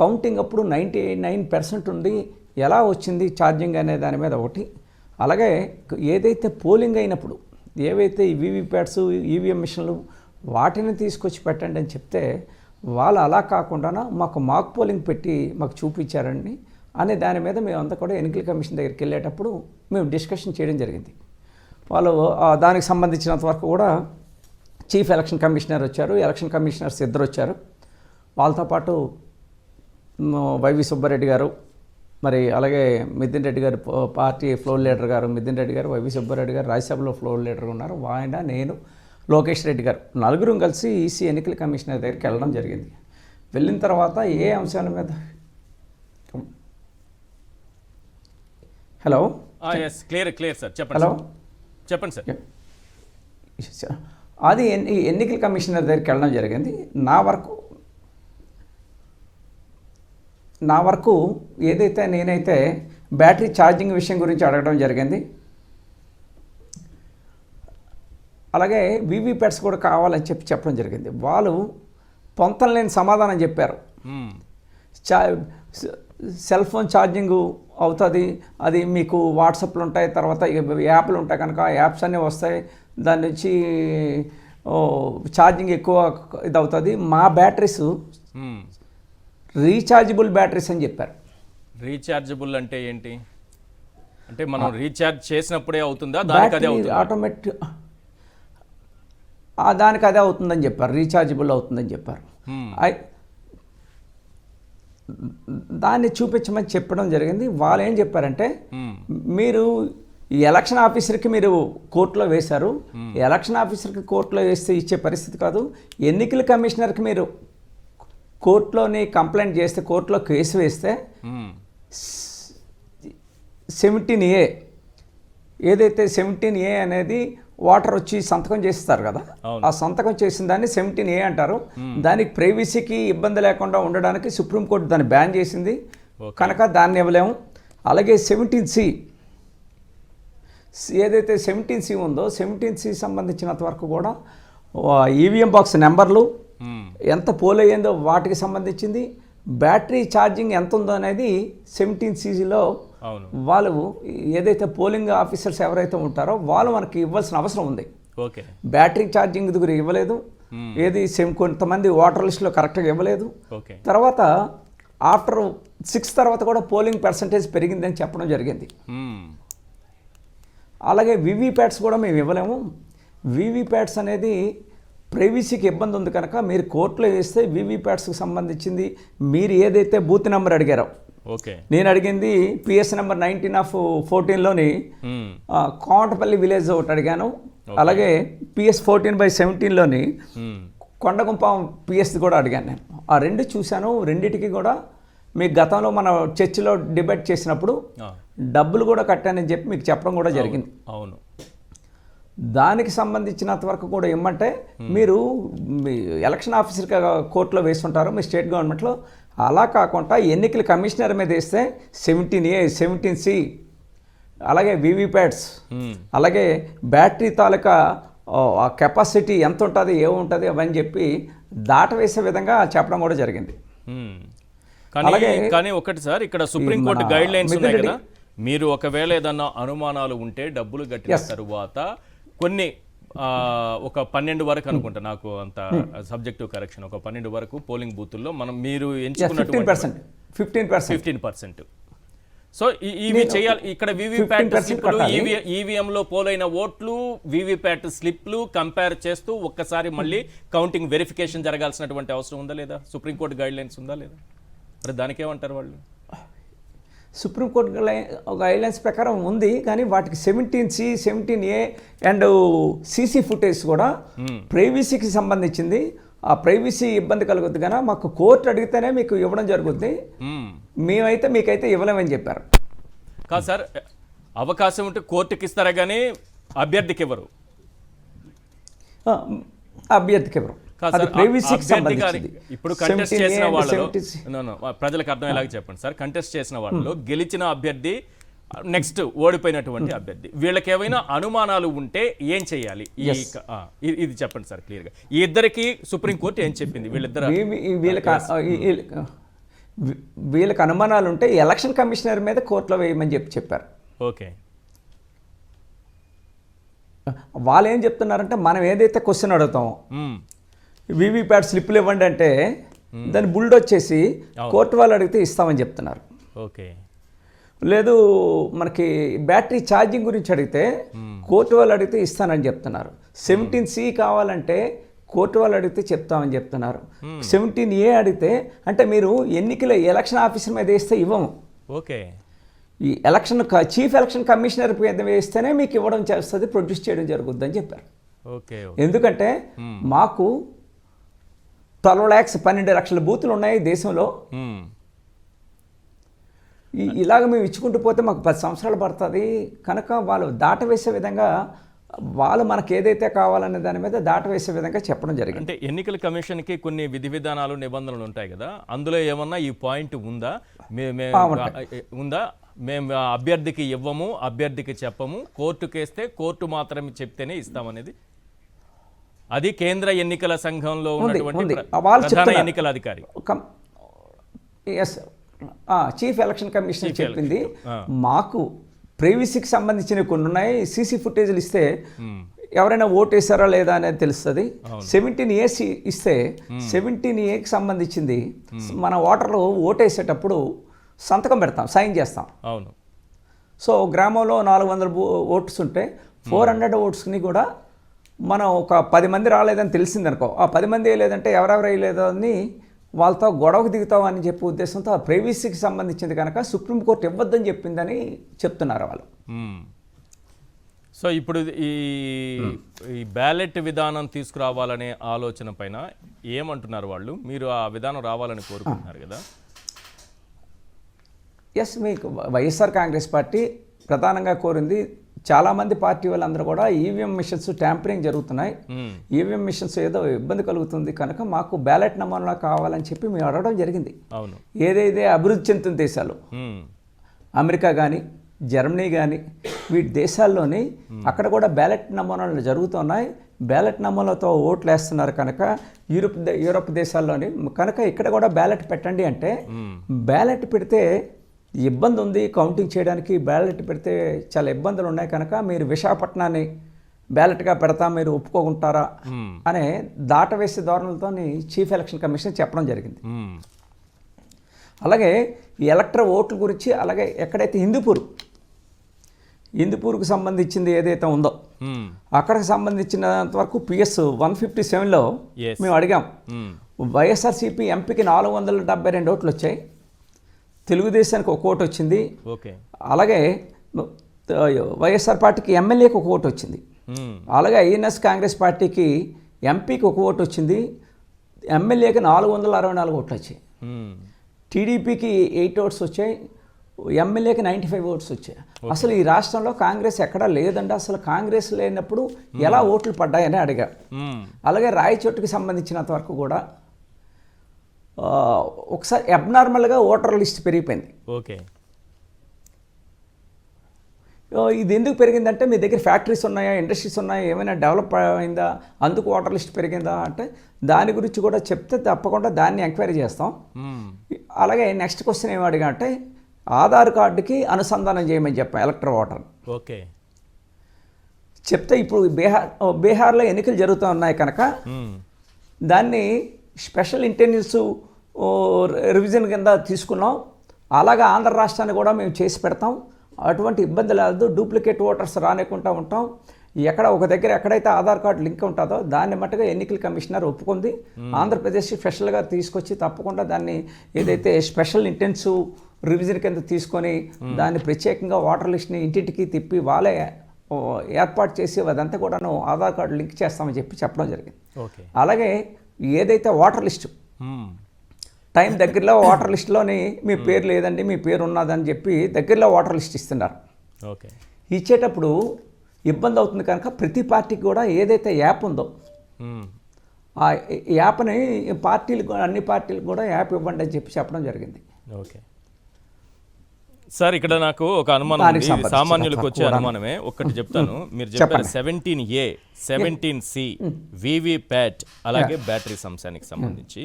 కౌంటింగ్ అప్పుడు 99% ఉంది, ఎలా వచ్చింది ఛార్జింగ్ అనే దాని మీద ఒకటి. అలాగే ఏదైతే పోలింగ్ అయినప్పుడు ఏవైతే ఈ వీవీప్యాట్స్ ఈవీఎం మిషన్లు వాటిని తీసుకొచ్చి పెట్టండి అని చెప్తే వాళ్ళు అలా కాకుండా మాకు మాక్ పోలింగ్ పెట్టి మాకు చూపించారండి అనే దాని మీద మేమంతా కూడా ఎన్నికల కమిషన్ దగ్గరికి వెళ్ళేటప్పుడు మేము డిస్కషన్ చేయడం జరిగింది. వాళ్ళు దానికి సంబంధించినంత వరకు కూడా చీఫ్ ఎలక్షన్ కమిషనర్ వచ్చారు, ఎలక్షన్ కమిషనర్స్ ఇద్దరు వచ్చారు. వాళ్ళతో పాటు వైవి సుబ్బారెడ్డి గారు, మరి అలాగే మిథున్ రెడ్డి గారు పార్టీ ఫ్లోర్ లీడర్ గారు మిథున్ రెడ్డి గారు, వైవి సుబ్బారెడ్డి గారు రాజ్యసభలో ఫ్లోర్ లీడర్ ఉన్నారు, ఆయన, నేను, లోకేష్ రెడ్డి గారు నలుగురం కలిసి ఈసీ ఎన్నికల కమిషనర్ దగ్గరికి వెళ్ళడం జరిగింది. వెళ్ళిన తర్వాత ఏ అంశాల మీద హలో క్లియర్ సార్ చెప్పండి. హలో చెప్పండి సార్. అది ఎన్నికల కమిషనర్ దగ్గరికి వెళ్ళడం జరిగింది. నా వరకు ఏదైతే నేనైతే బ్యాటరీ ఛార్జింగ్ విషయం గురించి అడగడం జరిగింది. అలాగే వీవీప్యాట్స్ కూడా కావాలని చెప్పడం జరిగింది. వాళ్ళు పొంతనలేని సమాధానం చెప్పారు. సెల్ ఫోన్ ఛార్జింగ్ అవుతుంది, అది మీకు వాట్సాప్లు ఉంటాయి, తర్వాత యాప్లు ఉంటాయి కనుక యాప్స్ అన్నీ వస్తాయి, దాని నుంచి ఛార్జింగ్ ఎక్కువ ఇది అవుతుంది, మా బ్యాటరీస్ రీఛార్జబుల్ బ్యాటరీస్ అని చెప్పారు. రీఛార్జబుల్ అంటే ఏంటి? అంటే మనం రీఛార్జ్ చేసినప్పుడే అవుతుందా? దానికి అదే అవుతుంది ఆటోమేటిక్, దానికి అదే అవుతుందని చెప్పారు, రీఛార్జబుల్ అవుతుందని చెప్పారు. దాన్ని చూపించమని చెప్పడం జరిగింది. వాళ్ళు ఏం చెప్పారంటే, మీరు ఈ ఎలక్షన్ ఆఫీసర్కి మీరు కోర్టులో వేశారు, ఎలక్షన్ ఆఫీసర్కి కోర్టులో వేస్తే ఇచ్చే పరిస్థితి కాదు, ఎన్నికల కమిషనర్కి మీరు కోర్టులోని కంప్లైంట్ చేస్తే, కోర్టులో కేసు వేస్తే 17A ఏదైతే 17A అనేది వాటర్ వచ్చి సంతకం చేస్తారు కదా, ఆ సంతకం చేసిన దాన్ని 17A అంటారు. దానికి ప్రైవసీకి ఇబ్బంది లేకుండా ఉండడానికి సుప్రీంకోర్టు దాన్ని బ్యాన్ చేసింది కనుక దాన్ని ఇవ్వలేము. అలాగే 17C ఏదైతే 17C ఉందో 17C సంబంధించినంత వరకు కూడా ఈవీఎం బాక్స్ నెంబర్లు ఎంత పోల్ అయ్యిందో వాటికి సంబంధించింది, బ్యాటరీ ఛార్జింగ్ ఎంత ఉందో అనేది 17Cలో వాళ్ళు ఏదైతే పోలింగ్ ఆఫీసర్స్ ఎవరైతే ఉంటారో వాళ్ళు మనకి ఇవ్వాల్సిన అవసరం ఉంది. బ్యాటరీ ఛార్జింగ్ దగ్గర ఇవ్వలేదు, ఏది కొంతమంది ఓటర్ లిస్టులో కరెక్ట్గా ఇవ్వలేదు. తర్వాత ఆఫ్టర్ 6 తర్వాత కూడా పోలింగ్ పర్సంటేజ్ పెరిగిందని చెప్పడం జరిగింది. అలాగే వీవీప్యాట్స్ కూడా మేము ఇవ్వలేము, వీవీప్యాట్స్ అనేది ప్రైవసీకి ఇబ్బంది ఉంది కనుక మీరు కోర్టులో వేస్తే వీవీప్యాట్స్కి సంబంధించింది మీరు ఏదైతే బూత్ నెంబర్ అడిగారో, నేను అడిగింది PS నెంబర్ 19/14లోని కోమటపల్లి విలేజ్ ఒకటి అడిగాను, అలాగే PS 14/17లోని కొండగుంపం PS కూడా అడిగాను. నేను ఆ రెండు చూశాను. రెండిటికి కూడా మీకు గతంలో మన చర్చిలో డిబేట్ చేసినప్పుడు డబ్బులు కూడా కట్టానని చెప్పి మీకు చెప్పడం కూడా జరిగింది. అవును, దానికి సంబంధించినంత వరకు కూడా ఏమంటే, మీరు ఎలక్షన్ ఆఫీసర్గా కోర్టులో వేస్తుంటారు మీ స్టేట్ గవర్నమెంట్లో, అలా కాకుండా ఎన్నికల కమిషనర్ మీద వేస్తే 17A 17C అలాగే వీవీప్యాట్స్ అలాగే బ్యాటరీ తాలూకా కెపాసిటీ ఎంత ఉంటుంది ఏముంటుంది అవని చెప్పి దాటవేసే విధంగా చెప్పడం కూడా జరిగింది. కానీ ఒకటి సార్, ఇక్కడ సుప్రీంకోర్టు గైడ్ లైన్స్ ఉన్నాయి కదా, మీరు ఒకవేళ ఏదన్నా అనుమానాలు ఉంటే డబ్బులు కట్టిన తరువాత కొన్ని ఒక 12 వరకు అనుకుంటా, నాకు అంత సబ్జెక్టివ్ కరెక్షన్, ఒక 12 వరకు పోలింగ్ బూతుల్లో మనం మీరు ఎంచుకున్నట్టు 15%. సో ఇవి చేయాలి. ఇక్కడ వీవీప్యాట్ స్లిప్లు, ఈవీఎంలో పోలైన ఓట్లు, వీవీప్యాట్ స్లిప్లు కంపేర్ చేస్తూ ఒక్కసారి మళ్ళీ కౌంటింగ్ వెరిఫికేషన్ జరగాల్సినటువంటి అవసరం ఉందా లేదా? సుప్రీంకోర్టు గైడ్ లైన్స్ ఉందా లేదా? మరి దానికేమంటారు వాళ్ళు? సుప్రీంకోర్టు గైడ్లైన్స్ ప్రకారం ఉంది, కానీ వాటికి 17C 17A and CC footage కూడా ప్రైవసీకి సంబంధించింది. ఆ ప్రైవసీ ఇబ్బంది కలుగుద్ది కానీ మాకు కోర్టు అడిగితేనే మీకు ఇవ్వడం జరుగుద్ది, మేమైతే మీకైతే ఇవ్వలేమని చెప్పారు. కాదు సార్, అవకాశం ఉంటే కోర్టుకి ఇస్తారా కానీ అభ్యర్థికి ఇవ్వరు. అభ్యర్థికి ఇవ్వరు. కాదు అది సార్, ప్రైవసీకి అభ్యర్థి గారి సంబంధించింది. ఇప్పుడు కంటెస్ట్ 17A చేసిన and వాళ్ళలో 17C. ప్రజలకు అర్థమయ్యేలాగా చెప్పండి సార్. కంటెస్ట్ చేసిన వాళ్ళలో గెలిచిన అభ్యర్థి, నెక్స్ట్ ఓడిపోయినటువంటి అభ్యర్థి, వీళ్ళకి ఏమైనా అనుమానాలు ఉంటే ఏం చేయాలి? ఇది చెప్పండి సార్ క్లియర్గా. ఈ ఇద్దరికి సుప్రీంకోర్టు ఏం చెప్పింది? వీళ్ళకి అనుమానాలు ఉంటే ఎలక్షన్ కమిషనర్ మీద కోర్టులో వేయమని చెప్పారు. ఓకే. వాళ్ళు ఏం చెప్తున్నారంటే మనం ఏదైతే క్వశ్చన్ అడుగుతామో వీవీప్యాట్ స్లిప్లు ఇవ్వండి అంటే దాన్ని బుల్డోజ్ చేసి కోర్టు వాళ్ళు అడిగితే ఇస్తామని చెప్తున్నారు. ఓకే. లేదు మనకి బ్యాటరీ ఛార్జింగ్ గురించి అడిగితే కోర్టు వాళ్ళు అడిగితే ఇస్తానని చెప్తున్నారు. 17C కావాలంటే కోర్టు వాళ్ళు అడిగితే చెప్తామని చెప్తున్నారు. 17A అడిగితే అంటే మీరు ఎలక్షన్ ఆఫీసర్ మీద వేస్తే ఇవ్వము. ఓకే. ఈ చీఫ్ ఎలక్షన్ కమిషనర్ మీద వేస్తేనే మీకు ఇవ్వడం చేస్తుంది, ప్రొడ్యూస్ చేయడం జరుగుద్ది అని చెప్పారు. ఓకే. ఎందుకంటే మాకు 12 lakhs 12 లక్షల బూతులు ఉన్నాయి దేశంలో. ఇలాగ మేము ఇచ్చుకుంటూ పోతే మాకు 10 సంవత్సరాలు పడుతుంది కనుక వాళ్ళు దాటవేసే విధంగా, వాళ్ళు మనకు ఏదైతే కావాలనే దాని మీద దాటవేసే విధంగా చెప్పడం జరిగింది. అంటే ఎన్నికల కమిషన్కి కొన్ని విధి విధానాలు, నిబంధనలు ఉంటాయి కదా, అందులో ఏమన్నా ఈ పాయింట్ ఉందా? ఉందా? మేము అభ్యర్థికి ఇవ్వము, అభ్యర్థికి చెప్పము, కోర్టుకు వేస్తే కోర్టు మాత్రమే చెప్తేనే ఇస్తామనేది, అది కేంద్ర ఎన్నికల సంఘంలో ఉన్నటువంటి ప్రధాన ఎన్నికల అధికారి, చీఫ్ ఎలక్షన్ కమిషనర్ చెప్పింది. మాకు ప్రైవసీకి సంబంధించినవి కొన్ని ఉన్నాయి, CC ఫుటేజ్లు ఇస్తే ఎవరైనా ఓటేసారా లేదా అనేది తెలుస్తుంది. 17A ఇస్తే 17Aకి సంబంధించింది మన ఓటర్లు ఓటేసేటప్పుడు సంతకం పెడతాం, సైన్ చేస్తాం. అవును. సో గ్రామంలో 400 ఓట్స్ ఉంటే 400 ఓట్స్ని కూడా మనం ఒక 10 మంది రాలేదని తెలిసిందనుకో, ఆ 10 మంది వేయలేదంటే ఎవరెవరు వేయలేదో అని వాళ్ళతో గొడవకు దిగుతాం అని చెప్పే ఉద్దేశంతో ఆ ప్రైవసీకి సంబంధించింది కనుక సుప్రీంకోర్టు ఇవ్వద్దని చెప్పిందని చెప్తున్నారు వాళ్ళు. సో ఇప్పుడు ఈ బ్యాలెట్ విధానం తీసుకురావాలనే ఆలోచన పైన ఏమంటున్నారు వాళ్ళు? మీరు ఆ విధానం రావాలని కోరుకుంటున్నారు కదా? ఎస్, మీకు వైఎస్ఆర్ కాంగ్రెస్ పార్టీ ప్రధానంగా కోరింది. చాలామంది పార్టీ వాళ్ళందరూ కూడా ఈవీఎం మిషన్స్ ట్యాంపరింగ్ జరుగుతున్నాయి, ఈవీఎం మిషన్స్ ఏదో ఇబ్బంది కలుగుతుంది కనుక మాకు బ్యాలెట్ నమూనా కావాలని చెప్పి మేము అడగడం జరిగింది. అవును. ఏదైతే అభివృద్ధి చెందుతున్న దేశాలు, అమెరికా కానీ జర్మనీ కానీ వీటి దేశాల్లోని అక్కడ కూడా బ్యాలెట్ నమూనాలు జరుగుతున్నాయి. బ్యాలెట్ నమూనాలతో ఓట్లు వేస్తున్నారు కనుక యూరోప్ దేశాల్లోని కనుక ఇక్కడ కూడా బ్యాలెట్ పెట్టండి అంటే, బ్యాలెట్ పెడితే ఇబ్బంది ఉంది కౌంటింగ్ చేయడానికి, బ్యాలెట్ పెడితే చాలా ఇబ్బందులు ఉన్నాయి కనుక మీరు విశాఖపట్నాన్ని బ్యాలెట్గా పెడతాం, మీరు ఒప్పుకోకుంటారా అనే దాటవేసే ధోరణులతో చీఫ్ ఎలక్షన్ కమిషన్ చెప్పడం జరిగింది. అలాగే ఈ ఎలక్టర్ ఓట్ల గురించి, అలాగే ఎక్కడైతే హిందూపూర్కు సంబంధించింది ఏదైతే ఉందో అక్కడికి సంబంధించినంత వరకు PS 157లో మేము అడిగాం. వైఎస్ఆర్సీపీ ఎంపీకి 472 ఓట్లు వచ్చాయి, తెలుగుదేశానికి ఒక ఓటు వచ్చింది. అలాగే వైఎస్ఆర్ పార్టీకి ఎమ్మెల్యేకి ఒక ఓటు వచ్చింది. అలాగే INS కాంగ్రెస్ పార్టీకి ఎంపీకి ఒక ఓటు వచ్చింది, ఎమ్మెల్యేకి 464 ఓట్లు వచ్చాయి. టీడీపీకి 8 ఓట్స్ వచ్చాయి, ఎమ్మెల్యేకి 95 ఓట్స్ వచ్చాయి. అసలు ఈ రాష్ట్రంలో కాంగ్రెస్ ఎక్కడా లేదండి, అసలు కాంగ్రెస్ లేనప్పుడు ఎలా ఓట్లు పడ్డాయని అడిగా. అలాగే రాయచోటుకి సంబంధించినంత వరకు కూడా ఒకసారి అబ్నార్మల్గా ఓటర్ లిస్ట్ పెరిగిపోయింది. ఓకే. ఇది ఎందుకు పెరిగిందంటే మీ దగ్గర ఫ్యాక్టరీస్ ఉన్నాయా, ఇండస్ట్రీస్ ఉన్నాయా, ఏమైనా డెవలప్ అయిందా, అందుకు ఓటర్ లిస్ట్ పెరిగిందా అంటే దాని గురించి కూడా చెప్తే తప్పకుండా దాన్ని ఎంక్వైరీ చేస్తాం. అలాగే నెక్స్ట్ క్వశ్చన్ ఏమి అడిగా అంటే ఆధార్ కార్డుకి అనుసంధానం చేయమని చెప్పాం ఎలక్టర్ ఓటర్. ఓకే. చెప్తే ఇప్పుడు బీహార్లో ఎన్నికలు జరుగుతూ ఉన్నాయి కనుక దాన్ని స్పెషల్ ఇంటెలిజెన్స్ రివిజన్ కింద తీసుకున్నాం. అలాగే ఆంధ్ర రాష్ట్రాన్ని కూడా మేము చేసి పెడతాం, అటువంటి ఇబ్బంది లేదు, డూప్లికేట్ ఓటర్స్ రానికుండా ఉంటాం. ఎక్కడ ఒక దగ్గర ఎక్కడైతే ఆధార్ కార్డు లింక్ ఉంటుందో దాన్ని మట్టుగా ఎన్నికల కమిషనర్ ఒప్పుకుంది. ఆంధ్రప్రదేశ్ స్పెషల్గా తీసుకొచ్చి తప్పకుండా దాన్ని ఏదైతే స్పెషల్ ఇంటెన్సివ్ రివిజన్ కింద తీసుకొని దాన్ని ప్రత్యేకంగా ఓటర్ లిస్ట్ని ఇంటింటికి తిప్పి వాళ్ళే ఏర్పాటు చేసి అదంతా కూడాను ఆధార్ కార్డు లింక్ చేస్తామని చెప్పడం జరిగింది. అలాగే ఏదైతే ఓటర్ లిస్టు టైం దగ్గరలో ఓటర్ లిస్టులోని మీ పేరు లేదండి, మీ పేరు ఉన్నదని చెప్పి దగ్గరలో ఓటర్ లిస్ట్ ఇస్తున్నారు. ఇచ్చేటప్పుడు ఇబ్బంది అవుతుంది కనుక ప్రతి పార్టీకి కూడా ఏదైతే యాప్ ఉందో ఆ యాప్ని అన్ని పార్టీలకు కూడా యాప్ ఇవ్వండి అని చెప్పడం జరిగింది. ఓకే సార్, ఇక్కడ నాకు ఒక అనుమానం ఉంది. ఇది సామాన్యులకు వచ్చే అనుమానమే. ఒక్కటి చెప్తాను. మీరు చెప్పారు 17A 17C వివిప్యాట్ అలాగే బ్యాటరీ అంశానికి సంబంధించి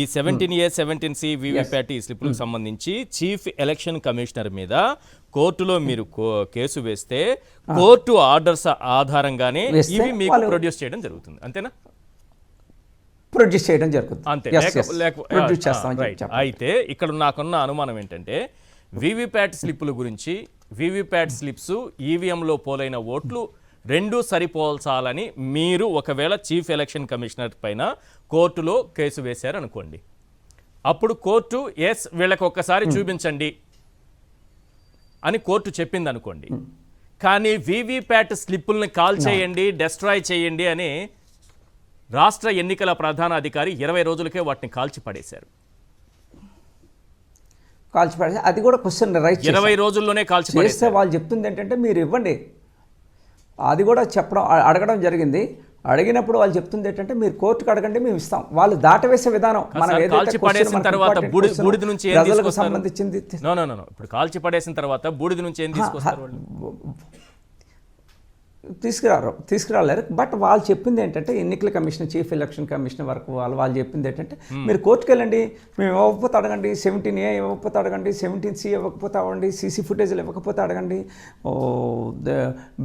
ఈ 17A 17C వివిప్యాట్ ఈ స్లిప్లకు సంబంధించి చీఫ్ ఎలక్షన్ కమిషనర్ మీద కోర్టులో మీరు కేసు వేస్తే కోర్టు ఆర్డర్స్ ఆధారంగానే ఇవి మీకు ప్రొడ్యూస్ చేయడం జరుగుతుంది, అంతేనా? ప్రొడ్యూస్ చేయడం జరుగుతుంది అంతే. అయితే ఇక్కడ నాకున్న అనుమానం ఏంటంటే వివిప్యాట్ స్లిప్పుల గురించి, వివిప్యాట్ స్లిప్స్ ఈవీఎంలో పోలైన ఓట్లు రెండూ సరిపోల్చాలని మీరు ఒకవేళ చీఫ్ ఎలక్షన్ కమిషనర్ పైన కోర్టులో కేసు వేశారు అనుకోండి, అప్పుడు కోర్టు ఎస్ వీళ్ళకి ఒక్కసారి చూపించండి అని కోర్టు చెప్పింది అనుకోండి. కానీ వివిప్యాట్ స్లిప్పుల్ని కాల్ చేయండి, డెస్ట్రాయ్ చేయండి అని రాష్ట్ర ఎన్నికల ప్రధాన అధికారి 20 రోజులకే వాటిని కాల్చి పడేశారు. అది కూడా క్వశ్చన్ రైట్ 20 రోజుల్లోనే కాల్చి చేస్తే వాళ్ళు చెప్తుంది ఏంటంటే మీరు ఇవ్వండి, అది కూడా అడగడం జరిగింది. అడిగినప్పుడు వాళ్ళు చెప్తుంది ఏంటంటే మీరు కోర్టుకు అడగండి, మేము ఇస్తాం. వాళ్ళు దాటవేసే విధానం మనం కాల్చి పడేసిన తర్వాత బూడిద నుంచి ఏం తీసుకొస్తారు? సంబంధించింది ఇప్పుడు కాల్చి పడేసిన తర్వాత బూడిద నుంచి ఏం తీసుకొస్తారు? తీసుకురాలేరు. బట్ వాళ్ళు చెప్పింది ఏంటంటే ఎన్నికల కమిషన్, చీఫ్ ఎలక్షన్ కమిషన్ వరకు వాళ్ళు చెప్పింది ఏంటంటే మీరు కోర్టుకు వెళ్ళండి, మేము ఇవ్వకపోతే అడగండి, 17A ఇవ్వకపోతే అడగండి, 17C ఇవ్వకపోతే అవ్వండి, సీసీ ఫుటేజ్లు ఇవ్వకపోతే అడగండి,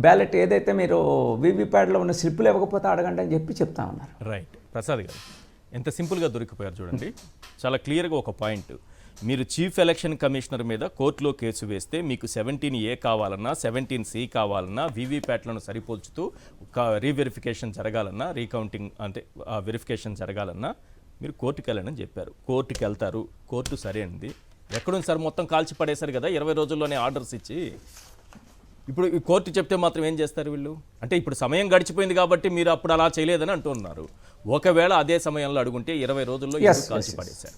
బ్యాలెట్ ఏదైతే మీరు వివిప్యాడ్లో ఉన్న స్లిప్పులు ఇవ్వకపోతే అడగండి అని చెప్తా ఉన్నారు. రైట్. ప్రసాద్ గారు ఎంత సింపుల్గా దొరికిపోయారు చూడండి. చాలా క్లియర్గా ఒక పాయింట్. మీరు చీఫ్ ఎలక్షన్ కమిషనర్ మీద కోర్టులో కేసు వేస్తే మీకు 17A కావాలన్నా 17C కావాలన్నా వివిప్యాట్లను సరిపోల్చుతూ రీవెరిఫికేషన్ జరగాలన్నా, రీకౌంటింగ్ అంటే వెరిఫికేషన్ జరగాలన్నా మీరు కోర్టుకు వెళ్ళండి చెప్పారు. కోర్టుకు వెళ్తారు, కోర్టు సరే అంది. ఎక్కడుంది సార్, మొత్తం కాల్చి పడేశారు కదా 20 రోజుల్లోనే ఆర్డర్స్ ఇచ్చి. ఇప్పుడు ఈ కోర్టు చెప్తే మాత్రం ఏం చేస్తారు వీళ్ళు? అంటే ఇప్పుడు సమయం గడిచిపోయింది కాబట్టి మీరు అప్పుడు అలా చేయలేదని అంటున్నారు. ఒకవేళ అదే సమయంలో అడుగుంటే 20 రోజుల్లో కాల్చి పడేశారు.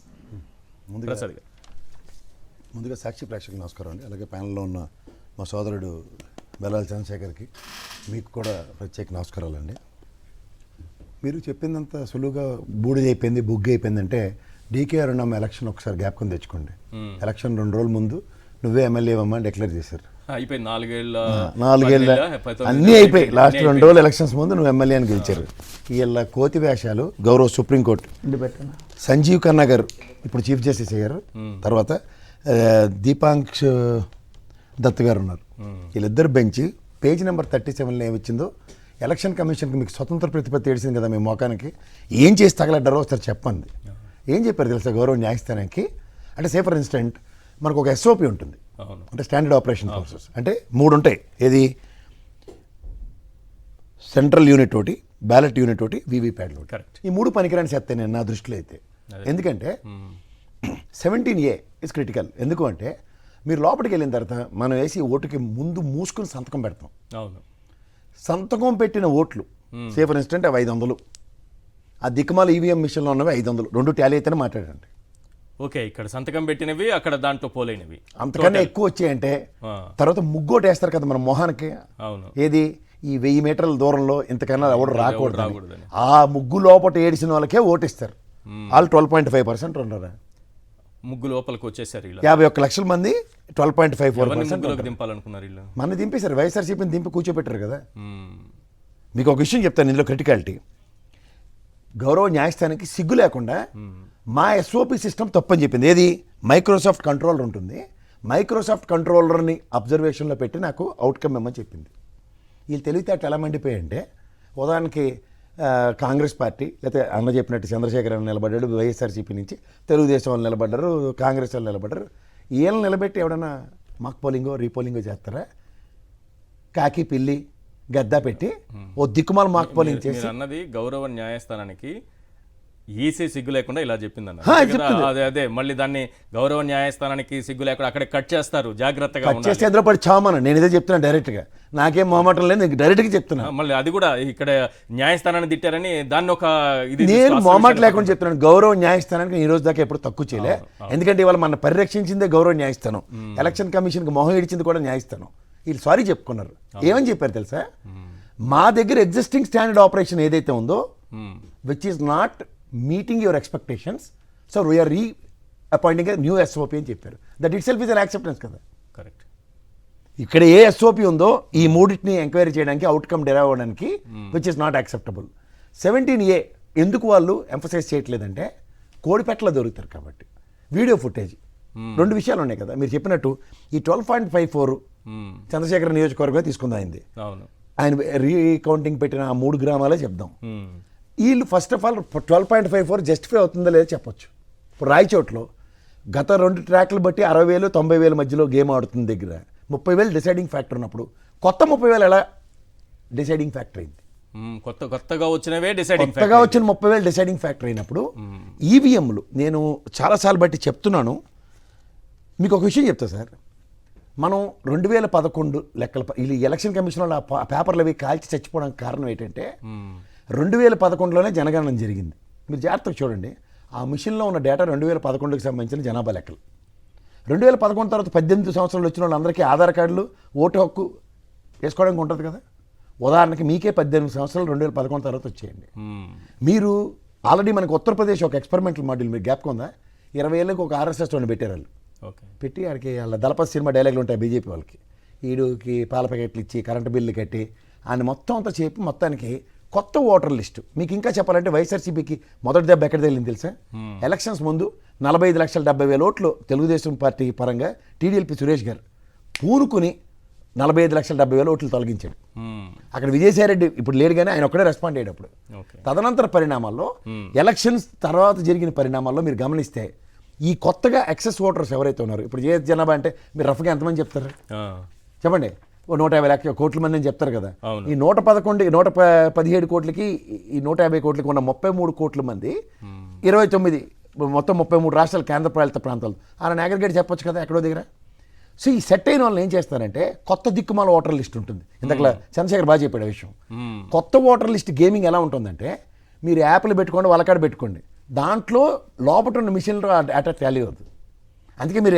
ముందుగా సాక్షి ప్రేక్షకులకు నమస్కారం అండి. అలాగే ప్యానల్లో ఉన్న మా సోదరుడు బెల్లాల చంద్రశేఖర్కి మీకు కూడా ప్రత్యేక నమస్కారాలండి. మీరు చెప్పిందంత సులువుగా బూడిదైపోయింది, బుగ్గి అయిపోయిందంటే డీకే అరుణమ్మ ఎలక్షన్ ఒకసారి జ్ఞాపకం తెచ్చుకోండి. ఎలక్షన్ 2 రోజుల ముందు నువ్వే ఎమ్మెల్యే ఇవ్వమని డిక్లేర్ చేశారు. అయిపోయింది. 4 ఏళ్ళ అన్నీ అయిపోయి లాస్ట్ 2 రోజులు ఎలక్షన్స్ ముందు నువ్వు ఎమ్మెల్యే అని గెలిచారు. వీళ్ళ కోతి వేషాలు. గౌరవ సుప్రీంకోర్టు సంజీవ్ ఖన్నా గారు ఇప్పుడు చీఫ్ జస్టిస్ అయ్యారు. తర్వాత దీపాంక్ష్ దత్ గారు ఉన్నారు. వీళ్ళిద్దరు బెంచ్ పేజ్ నెంబర్ 37లో ఏమిచ్చిందో ఎలక్షన్ కమిషన్కి మీకు స్వతంత్ర ప్రతిపత్తి ఏడిసింది కదా మీ మోకానికి, ఏం చేసి తగలడ్డారో ఒకసారి చెప్పండి. ఏం చెప్పారు తెలుసా గౌరవ న్యాయస్థానానికి? అంటే సే ఫర్ ఇన్స్టెంట్ మనకు ఒక SOP ఉంటుంది, అంటే స్టాండర్డ్ ఆపరేషన్ ప్రాసెస్. అంటే 3 ఉంటాయి. ఏది? సెంట్రల్ యూనిట్ ఒకటి, బ్యాలెట్ యూనిట్ ఒకటి, వివిప్యాట్ ఒకటి. ఈ 3 పనికిరాని చెప్తాను నేను నా దృష్టిలో అయితే. ఎందుకంటే 17A ఇస్ క్రిటికల్. ఎందుకు అంటే మీరు లోపలికి వెళ్ళిన తర్వాత మనం వేసి ఓటుకి ముందు మూసుకుని సంతకం పెడతాం. సంతకం పెట్టిన ఓట్లు సే ఫర్ ఇన్స్టెంట్ అవి 500, ఆ దిక్కుమాల ఈవీఎం మిషన్లో ఉన్నవి 500, 2 టాలీ అయితేనే మాట్లాడండి. ఓకే, ఇక్కడ సంతకం పెట్టినవి అక్కడ దాంట్లో పోలేనివి అంతకన్నా ఎక్కువ వచ్చాయంటే తర్వాత ముగ్గోటు వేస్తారు కదా మన మొహానికి. ఏది? ఈ 1000 మీటర్ల దూరంలో ఇంతకన్నా ఎవడు రాకూడదు. ఆ ముగ్గు లోపల ఏడిసిన వాళ్ళకే ఓటిస్తారు. వాళ్ళు 12.5% ఉన్నారు. ముగ్గు లోపలికి వచ్చేసారు. 51 లక్షల మంది 12.54% దింపాలనుకున్నారు. మన దింపేశారు. వైఎస్ఆర్సీపీని దింపి కూర్చోబెట్టారు కదా. మీకు ఒక విషయం చెప్తాను ఇందులో క్రిటికాలిటీ. గౌరవ న్యాయస్థానానికి సిగ్గు లేకుండా మా SOP సిస్టమ్ తప్పని చెప్పింది. ఏది? మైక్రోసాఫ్ట్ కంట్రోలర్ ఉంటుంది, మైక్రోసాఫ్ట్ కంట్రోలర్ని అబ్జర్వేషన్లో పెట్టి నాకు అవుట్కమ్ ఇవ్వమని చెప్పింది. వీళ్ళు తెలివితేటలు ఎలా మండిపోయాయంటే, ఉదాహరణకి కాంగ్రెస్ పార్టీ లేకపోతే అన్న చెప్పినట్టు చంద్రశేఖర్ అని నిలబడ్డాడు, వైఎస్ఆర్సీపీ నుంచి తెలుగుదేశం వాళ్ళు నిలబడ్డారు, కాంగ్రెస్ వాళ్ళు నిలబడ్డారు. వీళ్ళని నిలబెట్టి ఎవడన్నా మాక్ పోలింగో రీపోలింగో చేస్తారా? కాకి పిల్లి గద్దా పెట్టి ఓ దిక్కుమాల మాక్ పోలింగ్ చేసి మీరు అన్నది గౌరవ న్యాయస్థానానికి ఈసీ సిగ్గు లేకుండా ఇలా చెప్పిందన్న హా, అంతే కదా? అదే మళ్ళీ దాన్ని గౌరవ న్యాయస్థానానికి సిగ్గు లేకుండా అక్కడ కట్ చేస్తారు, జాగ్రత్తగా కట్ చేస్తే ఎదురు పడి చావమని నేను ఇదే చెప్తున్నాను డైరెక్ట్గా. నాకేం మొహమాటం లేదు, నేను డైరెక్ట్గా చెప్తున్నా. మళ్ళీ అది కూడా ఇక్కడ న్యాయస్థానాన్ని తిట్టారని దాన్ని ఒక ఇది నేను మొహమాట లేకుండా చెప్తున్నాను. గౌరవ న్యాయస్థానానికి ఈ రోజు దాకా ఎప్పుడు తక్కువ చేయలే. ఎందుకంటే ఇవాళ మన పరిరక్షించిందే గౌరవ న్యాయస్థానం, ఎలక్షన్ కమిషన్కి మొహం ఇడిచింది కూడా న్యాయస్థానం. వీళ్ళు సారీ చెప్పుకున్నారు. ఏమని చెప్పారు తెలుసా? మా దగ్గర ఎగ్జిస్టింగ్ స్టాండర్డ్ ఆపరేషన్ ఏదైతే ఉందో which is not meeting your expectations, so we are reappointing new SOP అని చెప్పారు. That itself is unacceptance కదా. కరెక్ట్. ఇక్కడ ఏ ఎస్ఓపి ఉందో ఈ మూడింటిని ఎంక్వైరీ చేయడానికి, అవుట్కమ్ డెరైవ్ అవ్వడానికి which is not acceptable. 17A ఎందుకు వాళ్ళు ఎంఫసైజ్ చేయట్లేదంటే కోడిపెట్టలో దొరుకుతారు కాబట్టి. వీడియో ఫుటేజ్ 2 విషయాలు ఉన్నాయి కదా మీరు చెప్పినట్టు. ఈ 12.54 చంద్రశేఖర్ నియోజకవర్గంగా తీసుకుందాం అయింది. అవును. ఆయన రీకౌంటింగ్ పెట్టిన ఆ 3 గ్రామాలే చెప్దాం. వీళ్ళు ఫస్ట్ ఆఫ్ ఆల్ 12.54 జస్టిఫై అవుతుందో లేదో చెప్పొచ్చు. ఇప్పుడు రాయచోట్లో గత 2 ట్రాక్లు బట్టి 60,000 90,000 మధ్యలో గేమ్ ఆడుతుంది దగ్గర 30,000 డిసైడింగ్ ఫ్యాక్టర్ ఉన్నప్పుడు కొత్త 30,000 ఎలా డిసైడింగ్ ఫ్యాక్టర్ అయింది? కొత్తగా వచ్చినవే డిసైడింగ్ కొత్తగా వచ్చిన 30,000 డిసైడింగ్ ఫ్యాక్టర్ అయినప్పుడు ఈవీఎంలు నేను చాలాసార్లు బట్టి చెప్తున్నాను. మీకు ఒక విషయం చెప్తా సార్, మనం 2011 లెక్కల ఈ ఎలక్షన్ కమిషన్ వాళ్ళు ఆ పేపర్లు అవి కాల్చి చచ్చిపోవడానికి కారణం ఏంటంటే 2011లోనే జనగణన జరిగింది. మీరు జాగ్రత్తగా చూడండి, ఆ మిషన్లో ఉన్న డేటా 2011కి సంబంధించిన జనాభా లెక్కలు. 2011 తర్వాత 18 సంవత్సరాలు వచ్చిన వాళ్ళందరికీ ఆధార్ కార్డులు, ఓటు హక్కు వేసుకోవడానికి ఉంటుంది కదా. ఉదాహరణకి మీకే 18 సంవత్సరాలు 2011 తర్వాత వచ్చేయండి. మీరు ఆల్రెడీ మనకు ఉత్తరప్రదేశ్ ఒక ఎక్స్పెరిమెంటల్ మాడ్యూల్ మీరు గ్యాప్ కొందా 20 ఏళ్ళకి ఒక ఆర్ఎస్ఎస్ వాడిని పెట్టారు వాళ్ళు. పెట్టి ఆడికి వాళ్ళ దళపతి సినిమా డైలాగులు ఉంటాయి బీజేపీ వాళ్ళకి, ఈడుకి పాల ప్యాకెట్లు ఇచ్చి కరెంటు బిల్లు కట్టి ఆయన మొత్తం అంతా చెప్పి మొత్తానికి కొత్త ఓటర్ లిస్టు. మీకు ఇంకా చెప్పాలంటే వైఎస్ఆర్సీపీకి మొదటి దెబ్బ ఎక్కడ తగిలింది తెలుసా? ఎలక్షన్స్ ముందు 45,70,000 ఓట్లు తెలుగుదేశం పార్టీ పరంగా టీడీఎల్పీ సురేష్ గారు పూనుకుని 45,70,000 ఓట్లు తొలగించాడు. అక్కడ విజయసాయిరెడ్డి ఇప్పుడు లేడు కానీ ఆయన ఒక్కడే రెస్పాండ్ అయ్యేటప్పుడు. తదనంతర పరిణామాల్లో ఎలక్షన్స్ తర్వాత జరిగిన పరిణామాల్లో మీరు గమనిస్తే ఈ కొత్తగా ఎక్సెస్ ఓటర్స్ ఎవరైతే ఉన్నారో ఇప్పుడు ఏ జనాభా అంటే మీరు రఫ్గా ఎంతమంది చెప్తారు చెప్పండి? 150 కోట్ల మంది అని చెప్తారు కదా. ఈ 117 కోట్లకి ఈ 150 కోట్లకి ఉన్న 33 కోట్ల మంది 29 మొత్తం 33 రాష్ట్రాలు కేంద్రపాలిత ప్రాంతాలు ఆయన అగ్రిగేట్ చెప్పొచ్చు కదా ఎక్కడో దగ్గర. సో ఈ సెట్ అయిన వాళ్ళని ఏం చేస్తారంటే కొత్త దిక్కుమాల ఓటర్ లిస్ట్ ఉంటుంది. ఇంతకలా చంద్రశేఖర్ బాగా చెప్పాడు ఆ విషయం. కొత్త ఓటర్ లిస్ట్ గేమింగ్ ఎలా ఉంటుందంటే మీరు యాప్లు పెట్టుకోండి, వాళ్ళకాడ పెట్టుకోండి, దాంట్లో లోపల ఉన్న మిషన్లో డేటా టాలీ అవుతుంది. అందుకే మీరు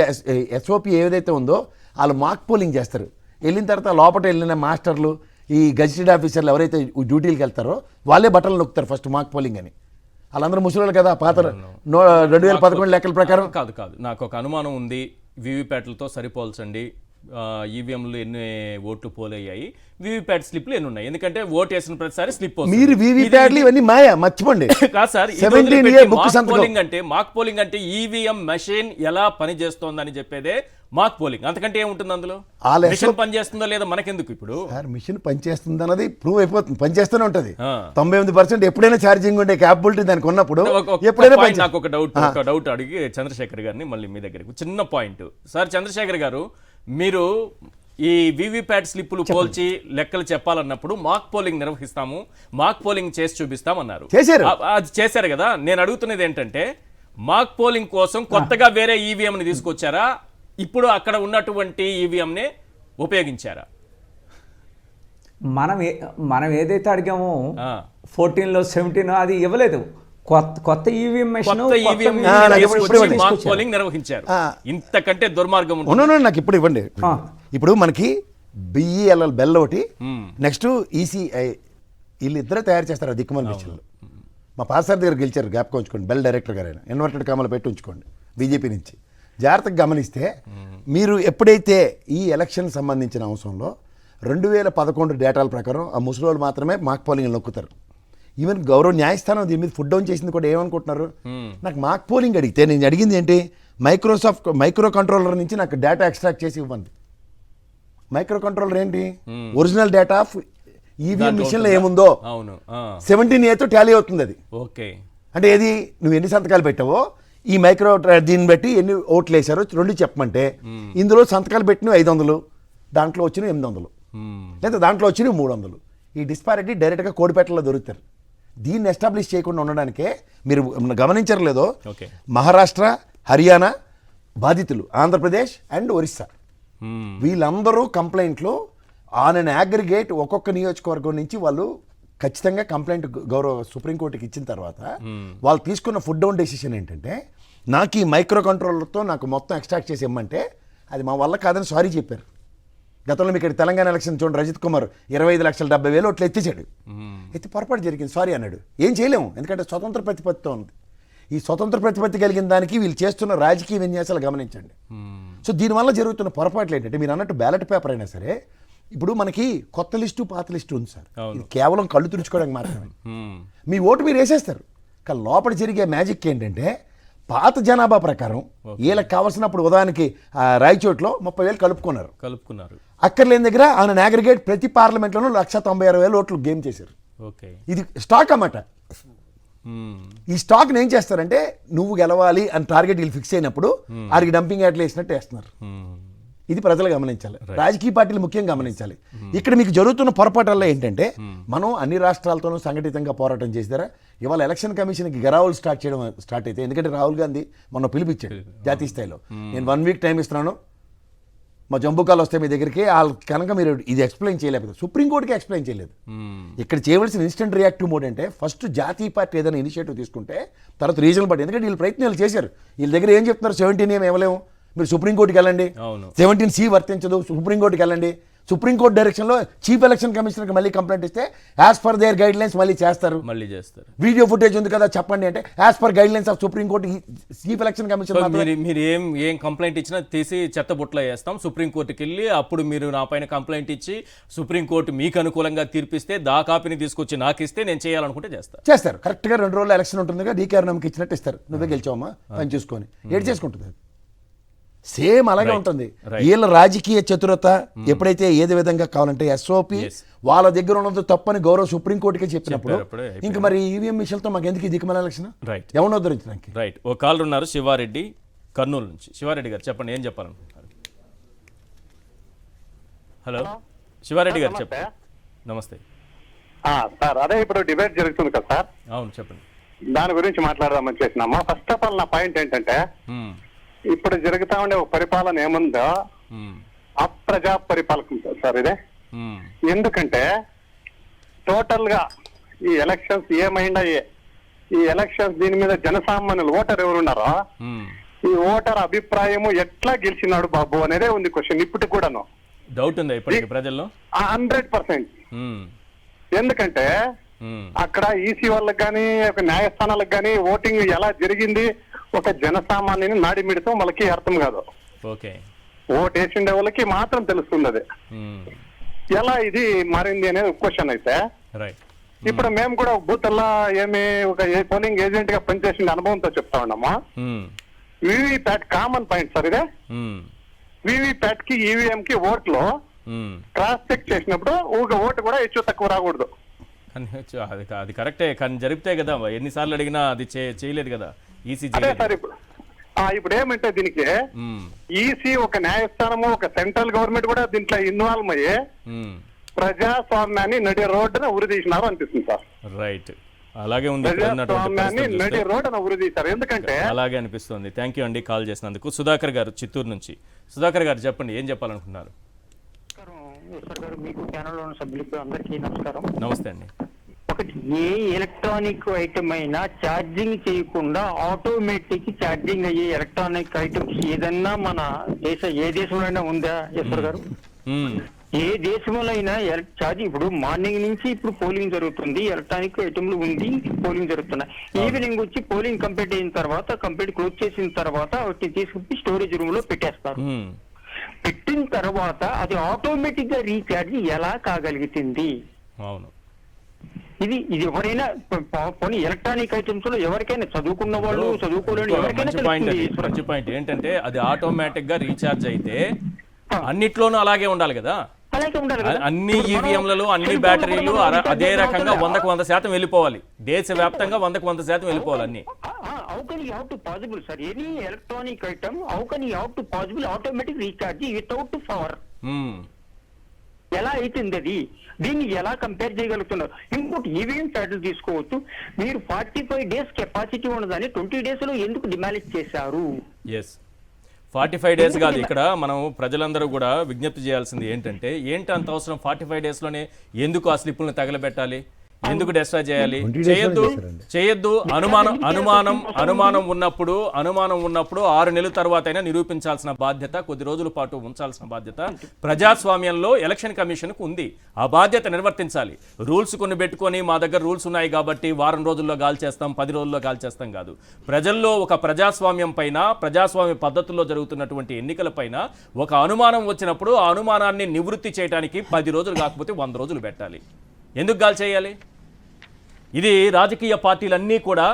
ఎస్ఓపి ఏదైతే ఉందో వాళ్ళు మాక్ పోలింగ్ చేస్తారు. వెళ్ళిన తర్వాత లోపల వెళ్ళిన మాస్టర్లు ఈ గజిటెడ్ ఆఫీసర్లు ఎవరైతే డ్యూటీలకు వెళ్తారో వాళ్ళే బట్టలు నొక్కుతారు ఫస్ట్ మాక్ పోలింగ్ అని. వాళ్ళందరూ ముసలి కదా పాత 2011 లెక్కల ప్రకారం. కాదు నాకు ఒక అనుమానం ఉంది. వీవీప్యాట్లతో సరిపోల్చండి, ఈవీఎంలు ఎన్ని ఓట్లు పోలయ్యాయి, వీవీప్యాట్ స్లిప్లు ఎన్ని ఉన్నాయి? ఎందుకంటే ఓటు వేసిన ప్రతిసారి స్లిప్ మీరు వీవీప్యాట్లు ఇవన్నీ మాయా మర్చిపోండి. కాదు సార్, మాక్ పోలింగ్ అంటే ఈవీఎం మెషిన్ ఎలా పనిచేస్తోందని చెప్పేదే మాక్ పోలింగ్. అంతకంటే ఏముంటుంది అందులో? మిషన్ పనిచేస్తుందో లేదా మనకెందుకు? ఇప్పుడు మిషన్ పనిచేస్తుంది అన్నది ప్రూవ్ అయిపోతుంది, పనిచేస్తూనే ఉంటుంది. 98% ఎప్పుడైనా ఛార్జింగ్ ఉండే క్యాపబిలిటీ దానికి ఉన్నప్పుడు ఎప్పుడైనా. నాకు ఒక డౌట్ అడిగి చంద్రశేఖర్ గారిని మళ్ళీ మీ దగ్గరికి చిన్న పాయింట్. సార్ చంద్రశేఖర్ గారు, మీరు ఈ వీవీప్యాట్ స్లిప్పులు పోల్చి లెక్కలు చెప్పాలన్నప్పుడు మాక్ పోలింగ్ నిర్వహిస్తాము, మాక్ పోలింగ్ చేసి చూపిస్తామన్నారు. అది చేశారు కదా. నేను అడుగుతున్నది ఏంటంటే మాక్ పోలింగ్ కోసం కొత్తగా వేరే ఈవీఎంని తీసుకొచ్చారా, ఇప్పుడు అక్కడ ఉన్నటువంటి ఈవీఎంనే ఉపయోగించారా? మనం ఏదైతే అడిగామో 14లో 17 అది ఇవ్వలేదు. కొత్త ఈవీఎం మెషిన్ మాక్ పోలింగ్ నిర్వహించారు. ఇంతకంటే దుర్మార్గం ఉంటుంది. నాకు ఇప్పుడు ఇవ్వండి. ఇప్పుడు మనకి బిఈఎల్ఎల్ బెల్ ఒకటి, నెక్స్ట్ ఈసీఐ వీళ్ళిద్దరే తయారు చేస్తారు దిక్కుమల మిషన్లు. మా పాస్టర్ దగ్గర గెలిచారు, జ్ఞాపకం ఉంచుకోండి. బెల్ డైరెక్టర్ గారు ఆయన ఇన్వర్టెడ్ కామలు పెట్టి ఉంచుకోండి బీజేపీ నుంచి. జాగ్రత్తగా గమనిస్తే మీరు ఎప్పుడైతే ఈ ఎలక్షన్ సంబంధించిన అంశంలో 2011 డేటాల ప్రకారం ఆ ముసలోళ్ళు మాత్రమే మాక్ పోలింగ్ నొక్కుతారు. ఈవెన్ గౌరవ న్యాయస్థానం దీని మీద ఫుడ్ డౌన్ చేసింది కూడా ఏమనుకుంటున్నారు? నాకు మాక్ పోలింగ్ అడిగితే నేను అడిగింది ఏంటి, మైక్రో కంట్రోలర్ నుంచి నాకు డేటా ఎక్స్ట్రాక్ట్ చేసి ఇవ్వండి. మైక్రో కంట్రోలర్ ఏంటి? ఒరిజినల్ డేటా ఆఫ్ ఈవీఎం మిషన్లో ఏముందో 17A టాలీ అవుతుంది అది. అంటే ఏది నువ్వు ఎన్ని సంతకాలు పెట్టావో ఈ మైక్రో దీన్ని బట్టి ఎన్ని ఓట్లు వేసారో 2 చెప్పమంటే ఇందులో సంతకాలు పెట్టినవి 500, దాంట్లో వచ్చినవి 800, లేదా దాంట్లో వచ్చినవి 300. ఈ డిస్పారిటీ డైరెక్ట్గా కోడిపేటలో దొరుకుతారు. దీన్ని ఎస్టాబ్లిష్ చేయకుండా ఉండడానికే మీరు గమనించరు లేదో, ఓకే. మహారాష్ట్ర, హర్యానా బాధితులు, ఆంధ్రప్రదేశ్ అండ్ ఒరిస్సా, వీళ్ళందరూ కంప్లైంట్లు ఆన్ అన్ అగ్రిగేట్ ఒక్కొక్క నియోజకవర్గం నుంచి వాళ్ళు ఖచ్చితంగా కంప్లైంట్ గౌరవ సుప్రీంకోర్టుకి ఇచ్చిన తర్వాత వాళ్ళు తీసుకున్న ఫుడ్ డౌన్ డెసిషన్ ఏంటంటే, నాకు ఈ మైక్రో కంట్రోలర్తో నాకు మొత్తం ఎక్స్ట్రాక్ట్ చేసి ఇమ్మంటే అది మా వల్ల కాదని సారీ చెప్పారు. గతంలో మీకు తెలంగాణ ఎలక్షన్ చూడండి, రజిత్ కుమార్ 25,70,000 ఓట్లు ఎత్తిచాడు. ఎత్తి పొరపాటు జరిగింది, సారీ అన్నాడు. ఏం చేయలేము, ఎందుకంటే స్వతంత్ర ప్రతిపత్తితో ఉంది. ఈ స్వతంత్ర ప్రతిపత్తి కలిగిన దానికి వీళ్ళు చేస్తున్న రాజకీయ విన్యాసాలు గమనించండి. సో దీనివల్ల జరుగుతున్న పొరపాట్లు ఏంటంటే, మీరు అన్నట్టు బ్యాలెట్ పేపర్ అయినా సరే, ఇప్పుడు మనకి కొత్త లిస్టు పాత లిస్టు ఉంది సార్, ఇది కేవలం కళ్ళు తుడుచుకోవడానికి మాత్రమే. మీ ఓటు మీరు వేసేస్తారు, కానీ లోపల జరిగే మ్యాజిక్ ఏంటంటే, పాత జనాభా ప్రకారం వీళ్ళకి కావాల్సినప్పుడు ఉదాహరణకి రాయచోట్లో 30,000 కలుపుకున్నారు. అక్కర్లేని దగ్గర ఆయన అగ్రిగేట్ ప్రతి పార్లమెంట్లోనూ 196,000 ఓట్లు గేమ్ చేశారు. ఇది స్టాక్ అన్నమాట. ఈ స్టాక్ని ఏం చేస్తారంటే, నువ్వు గెలవాలి అని టార్గెట్ వీళ్ళు ఫిక్స్ అయినప్పుడు వారికి డంపింగ్ యార్డ్లు వేసినట్టు వేస్తున్నారు. ఇది ప్రజలు గమనించాలి, రాజకీయ పార్టీలు ముఖ్యంగా గమనించాలి. ఇక్కడ మీకు జరుగుతున్న పొరపాటల్లో ఏంటంటే, మనం అన్ని రాష్ట్రాలతోనూ సంఘటితంగా పోరాటం చేస్తారా. ఇవాళ ఎలక్షన్ కమిషన్కి గరావులు స్టార్ట్ అయితే, ఎందుకంటే రాహుల్ గాంధీ మొన్న పిలిపించాడు జాతీయ స్థాయిలో, నేను 1 వీక్ టైం ఇస్తున్నాను, మా జంబుకాలు వస్తే మీ దగ్గరికి, వాళ్ళు కనుక మీరు ఇది ఎక్స్ప్లెయిన్ చేయలేకపోతే సుప్రీంకోర్టుకి ఎక్స్ప్లెయిన్ చేయలేదు. ఇక్కడ చేయవలసిన ఇన్స్టెంట్ రియాక్టివ్ మోడ్ అంటే, ఫస్ట్ జాతీయ పార్టీ ఏదైనా ఇనిషియేటివ్ తీసుకుంటే తర్వాత రీజనల్ పార్టీ, ఎందుకంటే వీళ్ళు ప్రయత్నాలు చేశారు. వీళ్ళ దగ్గర ఏం చెప్తున్నారు, 17 ఏం ఇవ్వలేము, మీరు సుప్రీంకోర్టుకి వెళ్ళండి, 17C వర్తించదు, సుప్రీంకోర్టుకి వెళ్ళండి. సుప్రీంకోర్టు డైరెక్షన్లో చీఫ్ ఎలక్షన్ కమిషనర్కి మళ్ళీ కంప్లైంట్ ఇస్తే as per their guide lines మళ్ళీ చేస్తారు. వీడియో ఫుటేజ్ ఉంది కదా చెప్పండి అంటే, as per guide lines of supreme court chief election commissioner మీరు ఏం కంప్లైంట్ ఇచ్చినా తీసి చెత్తబుట్టలో వేస్తాం, సుప్రీంకోర్టుకి వెళ్ళి అప్పుడు మీరు నా పైన కంప్లైంట్ ఇచ్చి సుప్రీంకోర్టు మీకు అనుకూలంగా తీర్పిస్తే దా కాపీని తీసుకొచ్చి నాకు ఇస్తే నేను చేయాలనుకుంటే చేస్తారు. కరెక్ట్గా 2 రోజులు ఎలక్షన్ ఉంటుందిగా, డీకేఆర్ నమ్మకి ఇచ్చినట్టు ఇస్తారు, నువ్వే గెలిచావమ్మా పని చూసుకొని ఏడు చేసుకుంటుంది. సేమ్ అలాగే ఉంటుంది. వీళ్ళ రాజకీయ చతురత ఎప్పుడైతే ఏది విధంగా కావాలంటే ఎస్ఓపి వాళ్ళ దగ్గర ఉన్నది తప్పని గౌరవ సుప్రీంకోర్టుకే చెప్పినప్పుడు, ఇంకా మరి ఈవీఎం మిషన్తో మాకు ఎందుకు దిక్కుమల ఎలక్షన్ ఎవరిని ఉద్ధరించడానికి. రైట్, ఓ కాల్ ఉన్నారు శివారెడ్డి కర్నూలు నుంచి. శివారెడ్డి గారు చెప్పండి, ఏం చెప్పాలనుకుంటున్నారు? హలో శివారెడ్డి గారు చెప్పండి. నమస్తే సార్. అదే ఇప్పుడు డిబేట్ జరుగుతుంది కదా సార్. అవును చెప్పండి. దాని గురించి మాట్లాడదామని చేసినాము. ఫస్ట్ ఆఫ్ ఆల్ నా పాయింట్ ఏంటంటే, ఇప్పుడు జరుగుతా ఉండే ఒక పరిపాలన ఏముందో అప్రజా పరిపాలన సార్ ఇదే. ఎందుకంటే టోటల్ గా ఈ ఎలక్షన్స్ ఏమైనా ఈ ఎలక్షన్స్ దీని మీద జనసామాన్యులు ఓటర్ ఎవరున్నారో ఈ ఓటర్ అభిప్రాయము ఎట్లా గెలిచినాడు బాబు అనేదే ఉంది క్వశ్చన్ ఇప్పటికి కూడాను. డౌట్ ఉందా ఇప్పటికి ప్రజల్లో? 100%. ఎందుకంటే అక్కడ ఈసీ వాళ్ళకి కానీ ఒక న్యాయస్థానాలకు కానీ ఓటింగ్ ఎలా జరిగింది ఒక జనసామాన్యుని నాడిమిడితో వాళ్ళకి అర్థం కాదు. ఓటు వేసిండే వాళ్ళకి మాత్రం తెలుస్తుంది అది ఎలా ఇది మారింది అనేది క్వశ్చన్. అయితే ఇప్పుడు మేము కూడా బూత్ ఏమి ఒక పోలింగ్ ఏజెంట్ గా పనిచేసిన అనుభవంతో చెప్తా ఉన్నాము. వివిప్యాట్ కామన్ పాయింట్ సార్ ఇదే. వివిప్యాట్ కి ఈవీఎం కి ఓట్లు క్రాస్ చెక్ చేసినప్పుడు ఒక ఓటు కూడా ಹೆಚ್ಚು తక్కువ రాకూడదు. అది కరెక్టే, కానీ జరిపితే కదా, ఎన్నిసార్లు అడిగినా అది చేయలేదు కదా ఈసీ. సార్ ఇప్పుడు ఏమంటే దీనికి ఈసీ ఒక న్యాయస్థానము ఒక సెంట్రల్ గవర్నమెంట్ కూడా దీంట్లో ఇన్వాల్వ్ అయ్యి ప్రజాస్వామ్యాన్ని నడి రోడ్డున ఉరిదీసినారు అనిపిస్తుంది సార్. రైట్, అలాగే ఉంది. నడి రోడ్డున ఉరిదీశారు. ఎందుకంటే అలాగే అనిపిస్తుంది. థ్యాంక్ యూ అండి కాల్ చేసినందుకు. సుధాకర్ గారు చిత్తూరు నుంచి. సుధాకర్ గారు చెప్పండి, ఏం చెప్పాలనుకుంటున్నారు? మీకు ఛానల్ ఉన్న సభ్యులకు అందరికీ నమస్కారం. నమస్తే అండి. ఒకటి, ఏ ఎలక్ట్రానిక్ ఐటమ్ అయినా ఛార్జింగ్ చేయకుండా ఆటోమేటిక్ ఛార్జింగ్ అయ్యే ఎలక్ట్రానిక్ ఐటమ్స్ ఏదన్నా మన ఏ దేశంలో ఉందా ఈశ్వర్ గారు? ఏ దేశంలో అయినా ఛార్జింగ్ ఇప్పుడు మార్నింగ్ నుంచి ఇప్పుడు పోలింగ్ జరుగుతుంది, ఎలక్ట్రానిక్ ఐటమ్లు ఉంది, పోలింగ్ జరుగుతున్నాయి. ఈవినింగ్ వచ్చి పోలింగ్ కంప్లీట్ అయిన తర్వాత కంప్లీట్ క్లోజ్ చేసిన తర్వాత వాటిని తీసుకుని స్టోరేజ్ రూమ్ లో పెట్టేస్తారు. పెట్టిన తర్వాత అది ఆటోమేటిక్ గా రీఛార్జ్ ఎలా కాగలుగుతుంది? అవును, ఇది ఎవరైనా పోనీ ఎలక్ట్రానిక్ ఐటమ్స్ లో ఎవరికైనా చదువుకున్న వాళ్ళు చదువుకోలేని ఎవరికైనా మంచి పాయింట్ ఏంటంటే, అది ఆటోమేటిక్ గా రీఛార్జ్ అయితే అన్నిట్లోనూ అలాగే ఉండాలి కదా. అన్ని ఈవీఎంలలో అన్ని బ్యాటరీలు అదే రకంగా 100% వెళ్ళిపోవాలి. దేశవ్యాప్తంగా 100% వెళ్ళిపోవాలి అన్ని. How can you have to possible, sir? Any electronic item, how can you have to possible automatic recharge without power? ఎలా అవుతుంది అది? దీన్ని ఎలా కంపేర్ చేయగలుగుతున్నారు? ఇంకోటి ఈవీఎం ప్యాడ్లు తీసుకోవచ్చు, మీరు 45 days కెపాసిటీ ఉన్నదని 20 days లో ఎందుకు డిమాలిష్ చేశారు? ఎస్ 45 days కాదు, ఇక్కడ మనం ప్రజలందరూ కూడా విజ్ఞప్తి చేయాల్సింది ఏంటంటే, ఏంటి అంత అవసరం 45 daysలోనే ఎందుకు ఆ స్లిప్పులను తగలబెట్టాలి, ఎందుకు డిస్ట్రాయ్ చేయాలి? 20 days చేయొద్దు లోనే చేశారండి. చేయొద్దు. అనుమానం ఉన్నప్పుడు 6 నెలల తర్వాత అయినా నిరూపించాల్సిన బాధ్యత, కొద్ది రోజుల పాటు ఉంచాల్సిన బాధ్యత ప్రజాస్వామ్యంలో ఎలక్షన్ కమిషన్కు ఉంది. ఆ బాధ్యత నిర్వర్తించాలి. రూల్స్ కొన్ని పెట్టుకొని మా దగ్గర రూల్స్ ఉన్నాయి కాబట్టి వారం రోజుల్లో గాల్ చేస్తాం, 10 రోజుల్లో గాల్ చేస్తాం కాదు. ప్రజల్లో ఒక ప్రజాస్వామ్యం పైన, ప్రజాస్వామ్య పద్ధతుల్లో జరుగుతున్నటువంటి ఎన్నికల పైన ఒక అనుమానం వచ్చినప్పుడు ఆ అనుమానాన్ని నివృత్తి చేయడానికి 10 రోజులు కాకపోతే 100 రోజులు పెట్టాలి. ఎందుకు గాల్ చేయాలి? ఇది రాజకీయ పార్టీలన్నీ కూడా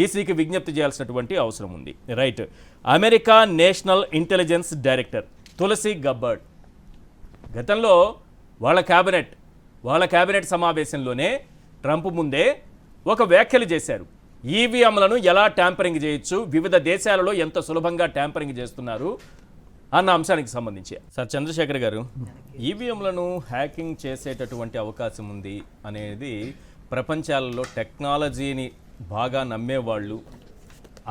ఈసీకి విజ్ఞప్తి చేయాల్సినటువంటి అవసరం ఉంది. Right. America national intelligence director Tulsi Gabbard గతంలో వాళ్ళ క్యాబినెట్ సమావేశంలోనే ట్రంప్ ముందే ఒక వ్యాఖ్యలు చేశారు. ఈవీఎంలను ఎలా ట్యాంపరింగ్ చేయొచ్చు, వివిధ దేశాలలో ఎంత సులభంగా ట్యాంపరింగ్ చేస్తున్నారు అన్న అంశానికి సంబంధించి. సార్ చంద్రశేఖర్ గారు, ఈవీఎంలను హ్యాకింగ్ చేసేటటువంటి అవకాశం ఉంది అనేది ప్రపంచాలలో టెక్నాలజీని బాగా నమ్మేవాళ్ళు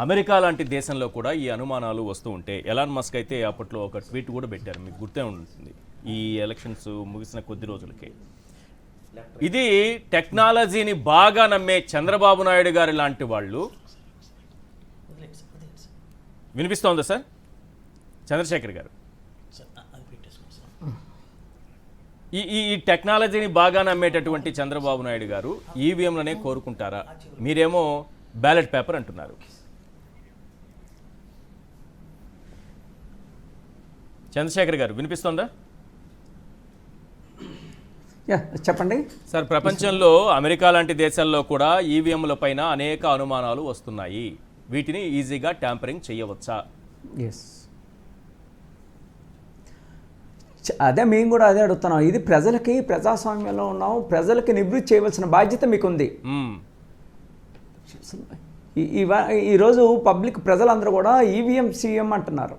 అమెరికా లాంటి దేశంలో కూడా ఈ అనుమానాలు వస్తూ ఉంటే, ఎలాన్ మస్క్ అయితే అప్పట్లో ఒక ట్వీట్ కూడా పెట్టారు, మీకు గుర్తే ఉంటుంది, ఈ ఎలక్షన్స్ ముగిసిన కొద్ది రోజులకే. ఇది టెక్నాలజీని బాగా నమ్మే చంద్రబాబు నాయుడు గారు లాంటి వాళ్ళు, వినిపిస్తోందా సార్ చంద్రశేఖర్ గారు? ఈ టెక్నాలజీని బాగా నమ్మేటటువంటి చంద్రబాబు నాయుడు గారు ఈవీఎంలనే కోరుకుంటారా? మీరేమో బ్యాలెట్ పేపర్ అంటున్నారు. చంద్రశేఖర్ గారు వినిపిస్తోందా? చెప్పండి సార్. ప్రపంచంలో అమెరికా లాంటి దేశాల్లో కూడా ఈవీఎంల పైన అనేక అనుమానాలు వస్తున్నాయి. వీటిని ఈజీగా ట్యాంపరింగ్ చేయవచ్చా? ఎస్, అదే మేము కూడా అదే అడుగుతున్నాం. ఇది ప్రజలకి, ప్రజాస్వామ్యంలో ఉన్నాం, ప్రజలకి నివృత్తి చేయవలసిన బాధ్యత మీకుంది. ఈరోజు పబ్లిక్ ప్రజలందరూ కూడా ఈవీఎం సీఎం అంటున్నారు.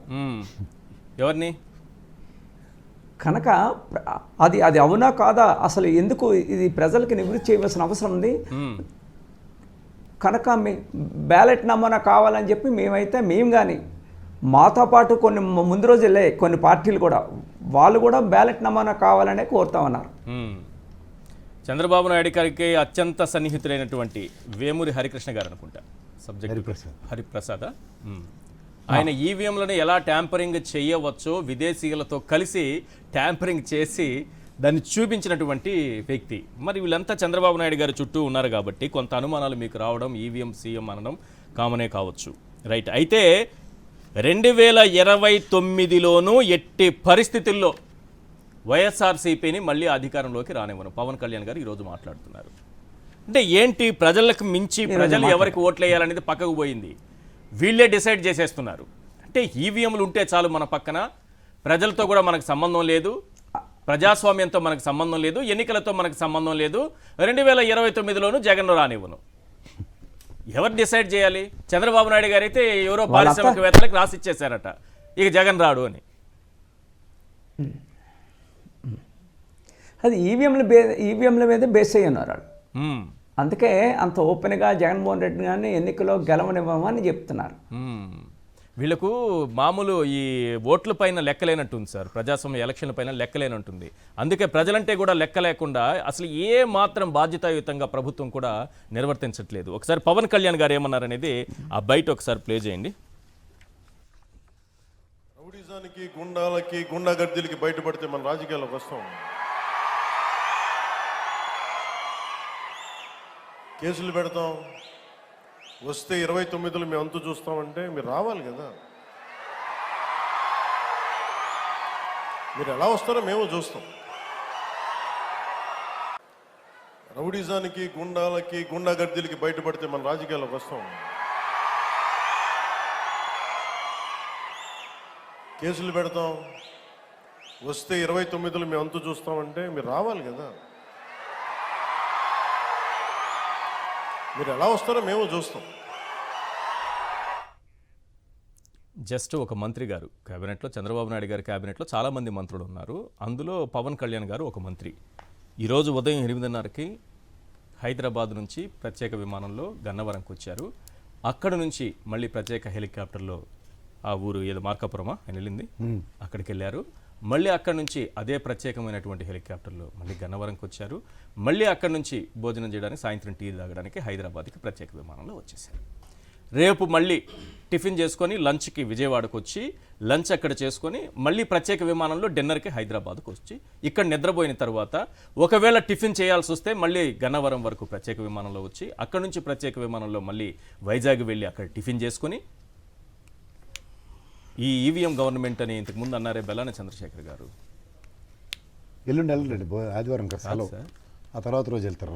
ఎవరిని? కనుక అది అవునా కాదా, అసలు ఎందుకు ఇది ప్రజలకి నివృత్తి చేయవలసిన అవసరం ఉంది? కనుక బ్యాలెట్ నమూనా కావాలని చెప్పి మేము కానీ మాతో పాటు కొన్ని ముందు రోజులే కొన్ని పార్టీలు కూడా వాళ్ళు కూడా బ్యాలెట్ నమూనా కావాలనే కోరుతా ఉన్నారు. చంద్రబాబు నాయుడు గారికి అత్యంత సన్నిహితులైనటువంటి వేమూరి హరికృష్ణ గారు అనుకుంటా, సబ్జెక్ట్ హరిప్రసాద్, ఆయన ఈవీఎంలను ఎలా ట్యాంపరింగ్ చేయవచ్చో విదేశీయులతో కలిసి ట్యాంపరింగ్ చేసి దాన్ని చూపించినటువంటి వ్యక్తి. మరి వీళ్ళంతా చంద్రబాబు నాయుడు గారి చుట్టూ ఉన్నారు కాబట్టి కొంత అనుమానాలు మీకు రావడం, ఈవీఎం సీఎం అనడం కామనే కావచ్చు. రైట్. అయితే 2029లోనూ ఎట్టి పరిస్థితుల్లో వైఎస్ఆర్సీపీని మళ్ళీ అధికారంలోకి రానివ్వను పవన్ కళ్యాణ్ గారు ఈరోజు మాట్లాడుతున్నారు. అంటే ఏంటి, ప్రజలకు మించి ప్రజలు ఎవరికి ఓట్లు వేయాలనేది పక్కకు పోయింది, వీళ్ళే డిసైడ్ చేసేస్తున్నారు. అంటే ఈవీఎంలు ఉంటే చాలు మన పక్కన, ప్రజలతో కూడా మనకు సంబంధం లేదు, ప్రజాస్వామ్యంతో మనకు సంబంధం లేదు, ఎన్నికలతో మనకు సంబంధం లేదు, 2029లోనూ జగన్ రానివ్వను. ఎవరు డిసైడ్ చేయాలి? చంద్రబాబు నాయుడు గారు అయితే ఎవరో పారిశ్రామికవేత్తలకు రాసి ఇచ్చేశారట, ఇక జగన్ రాడు అని. అది ఈవీఎంల మీద బేస్ అయ్యి ఉన్నారు వాళ్ళు. అందుకే అంత ఓపెన్గా జగన్మోహన్ రెడ్డి గారిని ఎన్నికల్లో గెలవనివ్వమని చెప్తున్నారు. వీళ్ళకు మామూలు ఈ ఓట్ల పైన లెక్కలేనట్టుంది సార్, ప్రజాస్వామ్య ఎలక్షన్ల పైన లెక్కలేనట్టుంది. అందుకే ప్రజలంటే కూడా లెక్క లేకుండా అసలు ఏ మాత్రం బాధ్యతాయుతంగా ప్రభుత్వం కూడా నిర్వర్తించట్లేదు. ఒకసారి పవన్ కళ్యాణ్ గారు ఏమన్నారనేది ఆ బయట ఒకసారి ప్లే చేయండి. రౌడీజానికి, గుండాలకి, గుండాగర్దీలకి బయటపడితే మన రాజకీయాల్లోకి వస్తాం. కేసులు పెడతాం, వస్తే 29లో మేము అంతు చూస్తామంటే మీరు రావాలి కదా. మీరు ఎలా వస్తారో మేము చూస్తాం. రౌడీజానికి, గుండాలకి, గుండాగర్దీలకి బయటపడితే మన రాజకీయాల్లోకి వస్తాం. కేసులు పెడతాం, వస్తే 29లో మేము అంతు చూస్తామంటే మీరు రావాలి కదా. మీరు ఎలా వస్తారో మేము చూస్తాం. జస్ట్ ఒక మంత్రి గారు కేబినెట్లో, చంద్రబాబు నాయుడు గారి కేబినెట్లో చాలామంది మంత్రులు ఉన్నారు. అందులో పవన్ కళ్యాణ్ గారు ఒక మంత్రి. ఈరోజు ఉదయం 8:30కి హైదరాబాద్ నుంచి ప్రత్యేక విమానంలో గన్నవరంకి వచ్చారు. అక్కడ నుంచి మళ్ళీ ప్రత్యేక హెలికాప్టర్లో ఆ ఊరు ఏదో మార్కాపురమా ఆయన వెళ్ళింది, అక్కడికి వెళ్ళారు. మళ్ళీ అక్కడ నుంచి అదే ప్రత్యేకమైనటువంటి హెలికాప్టర్లో మళ్ళీ గన్నవరంకి వచ్చారు. మళ్ళీ అక్కడ నుంచి భోజనం చేయడానికి, సాయంత్రం టీ తాగడానికి హైదరాబాద్కి ప్రత్యేక విమానంలో వచ్చేసారు. రేపు మళ్ళీ టిఫిన్ చేసుకొని లంచ్కి విజయవాడకు వచ్చి లంచ్ అక్కడ చేసుకొని మళ్ళీ ప్రత్యేక విమానంలో డిన్నర్కి హైదరాబాద్కు వచ్చి ఇక్కడ నిద్రపోయిన తర్వాత ఒకవేళ టిఫిన్ చేయాల్సి వస్తే మళ్ళీ గన్నవరం వరకు ప్రత్యేక విమానంలో వచ్చి అక్కడ నుంచి ప్రత్యేక విమానంలో మళ్ళీ వైజాగ్ వెళ్ళి అక్కడ టిఫిన్ చేసుకొని ఈ ఈవీఎం గవర్నమెంట్ అని ఇంతకుముందు అన్నారే బెల్లాన చంద్రశేఖర్ గారు, ఎల్లుండి ఆదివారం కదా సెలవు, సార్. ఆ తర్వాత రోజు వెళ్తారు.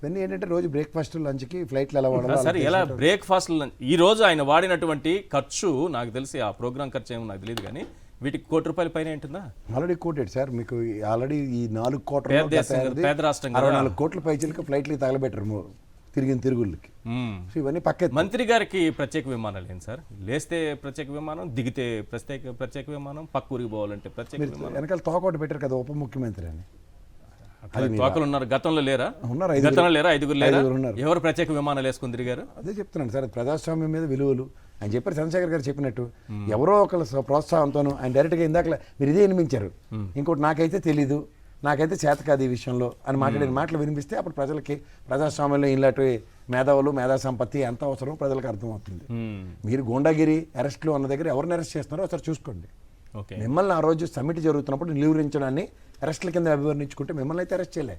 ఇవన్నీ ఏంటంటే రోజు బ్రేక్ఫాస్ట్ లంచ్కి ఫ్లైట్లు ఎలా వాడాలో సరే ఎలా బ్రేక్ఫాస్ట్ ఈ రోజు ఆయన వాడినటువంటి ఖర్చు నాకు తెలిసి ఆ ప్రోగ్రామ్ ఖర్చు ఏమో నాకు తెలియదు కానీ వీటికి ₹1 పైన ఉంటుందా? ఆల్రెడీ కోటెడ్ సార్ మీకు. ఆల్రెడీ ఈ 4 కోట్ల పేద దేశం కదా, పేద రాష్ట్రం కదా. 64 కోట్ల పైచలకి ఫ్లైట్లకి తగలబెట్టరు తిరుగుళ్ళకి. సో ఇవన్నీ పక్క మంత్రి గారికి ప్రత్యేక విమానాలు ఏంటి సార్? లేస్తే ప్రత్యేక విమానం, దిగితే ప్రత్యేక విమానం, పక్క ఊరికి పోవాలంటే ప్రత్యేక విమానం. వెనకాల తోకోటి పెట్టారు కదా ఉప ముఖ్యమంత్రి అని. తోకలు ఉన్నారు, గతంలో లేరా? ఉన్నారు, గతంలో లేరా? 5 లేరా? ఉన్నారు. ఎవరు ప్రత్యేక విమానాలు వేసుకుని తిరిగారు? అదే చెప్తున్నాను సార్, ప్రజాస్వామ్యం మీద విలువలు ఆయన చెప్పారు. చంద్రశేఖర్ గారు చెప్పినట్టు ఎవరో ఒకళ్ళ ప్రోత్సాహంతోనూ ఆయన డైరెక్ట్గా ఇందాక మీరు ఇదే వినిపించారు. ఇంకోటి నాకైతే తెలీదు, నాకైతే చేత కాదు ఈ విషయంలో అని మాట్లాడిన మాటలు వినిపిస్తే అప్పుడు ప్రజలకి ప్రజాస్వామ్యంలో ఇలాంటి మేధావులు, మేధా సంపత్తి ఎంత అవసరం ప్రజలకు అర్థమవుతుంది. మీరు గూండాగిరి అరెస్టులు అన్న దగ్గర ఎవరిని అరెస్ట్ చేస్తున్నారో ఒకసారి చూసుకోండి. మిమ్మల్ని ఆ రోజు సమ్మిట్ జరుగుతున్నప్పుడు నిలువరించడాన్ని అరెస్టుల కింద అభివర్ణించుకుంటే మిమ్మల్ని అయితే అరెస్ట్ చేయలే.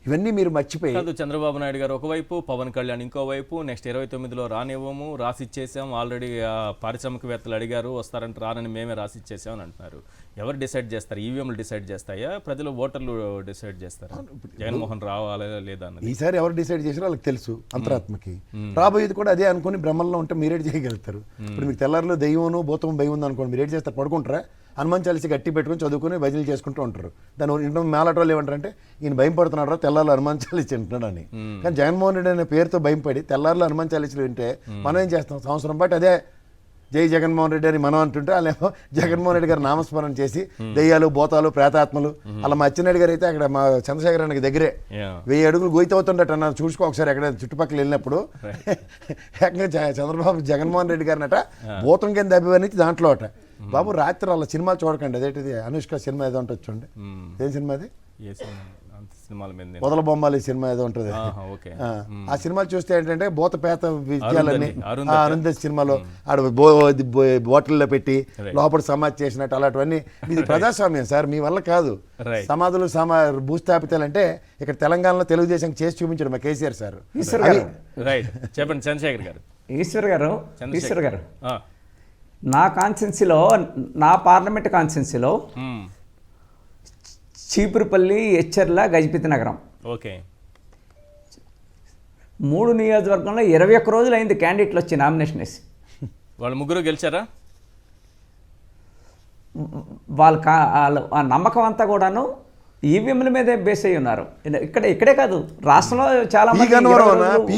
ఇవన్నీ మీరు మర్చిపోయి కాదు, చంద్రబాబు నాయుడు గారు ఒకవైపు, పవన్ కళ్యాణ్ ఇంకోవైపు, నెక్స్ట్ 29లో రానివ్వము, రాసిచ్చేసాం, ఆల్రెడీ పారిశ్రామికవేత్తలు అడిగారు వస్తారంటే రానని మేమే రాసిచ్చేసామని అంటున్నారు. ఎవరు డిసైడ్ చేస్తారు? ఈవీఎంలు డిసైడ్ చేస్తాయా, ప్రజలు ఓటర్లు డిసైడ్ చేస్తారా జగన్మోహన్ రావాలా లేదా అన్నది? ఈసారి ఎవరు డిసైడ్ చేసారో వాళ్ళకి తెలుసు అంతరాత్మకి. రాబోయేది కూడా అదే అనుకుని బ్రహ్మల్లో ఉంటే మీరేట్ చేయగలుగుతారు. ఇప్పుడు మీకు తెల్లారిలో దెయ్యము భూతం భయం ఉంది అనుకోండి, మీరేట్ చేస్తారు? పడుకుంటారా? హనుమాన్ చాలీసా గట్టి పెట్టుకుని చదువుకుని భజనలు చేసుకుంటూ ఉంటారు. దాని ఇంట్లో మేలటోళ్ళు ఏమంటారంటే ఈయన భయం పడుతున్నాడు, తెల్లారులో హనుమాన్ చాలీసా వింటున్నాడు అని. కానీ జగన్మోహన్ రెడ్డి అనే పేరుతో భయం పడి తెల్లారులో హనుమాన్ చాలీసాలు వింటే మనం ఏం చేస్తాం? సంవత్సరం పాటు అదే జై జగన్మోహన్ రెడ్డి అని మనం అంటుంటే వాళ్ళేమో జగన్మోహన్ రెడ్డి గారు నామస్మరణ చేసి దెయ్యాలు, భూతాలు, ప్రేతాత్మలు. అలా మా అచ్చెన్నాయుడు గారు అయితే అక్కడ మా చంద్రశేఖరానికి దగ్గరే 1000 అడుగులు గోయిత అవుతుండట అన్నారు. చూసుకో ఒకసారి ఎక్కడ చుట్టుపక్కల వెళ్ళినప్పుడు ఏకంగా చంద్రబాబు జగన్మోహన్ రెడ్డి గారినట భూతం కింద అభివర్ణించి దాంట్లో అట. బాబు రాత్రి అలా సినిమాలు చూడకండి. అదేంటిది అనుష్క సినిమా ఏదో ఉంటుంది చూడండి, ఏం సినిమా అది? మొదల బొమ్మలు సినిమా ఏదో ఉంటుంది. ఆ సినిమాలు చూస్తే ఏంటంటే భూత పేత విద్యాలన్నీ అరుంధతి సినిమాలో ఆడ బాటిల్లో పెట్టి లోపల సమాధి చేసినట్టు అలాంటివన్నీ. ఇది ప్రజాస్వామ్యం సార్, మీ వల్ల కాదు. సమాధులు భూస్థాపితాలంటే ఇక్కడ తెలంగాణలో తెలుగుదేశం చేసి చూపించాడు మా కేసీఆర్ సార్. చెప్పండి చంద్రశేఖర్ గారు. ఈశ్వర్ గారు నా కాన్స్టిట్యున్సీలో, నా పార్లమెంట్ కాన్స్టిట్యున్సీలో చీపురుపల్లి, ఎచ్చర్ల, గజపతి నగరం, ఓకే, 3 నియోజకవర్గంలో 21 రోజులు అయింది క్యాండిడేట్లు వచ్చి నామినేషన్ వేసి. వాళ్ళు ముగ్గురు గెలిచారా? వాళ్ళు ఆ నమ్మకం అంతా కూడాను ఈవీఎంల మీదే బేస్ అయ్యి ఉన్నారు. ఇక్కడే కాదు, రాష్ట్రంలో చాలా మంది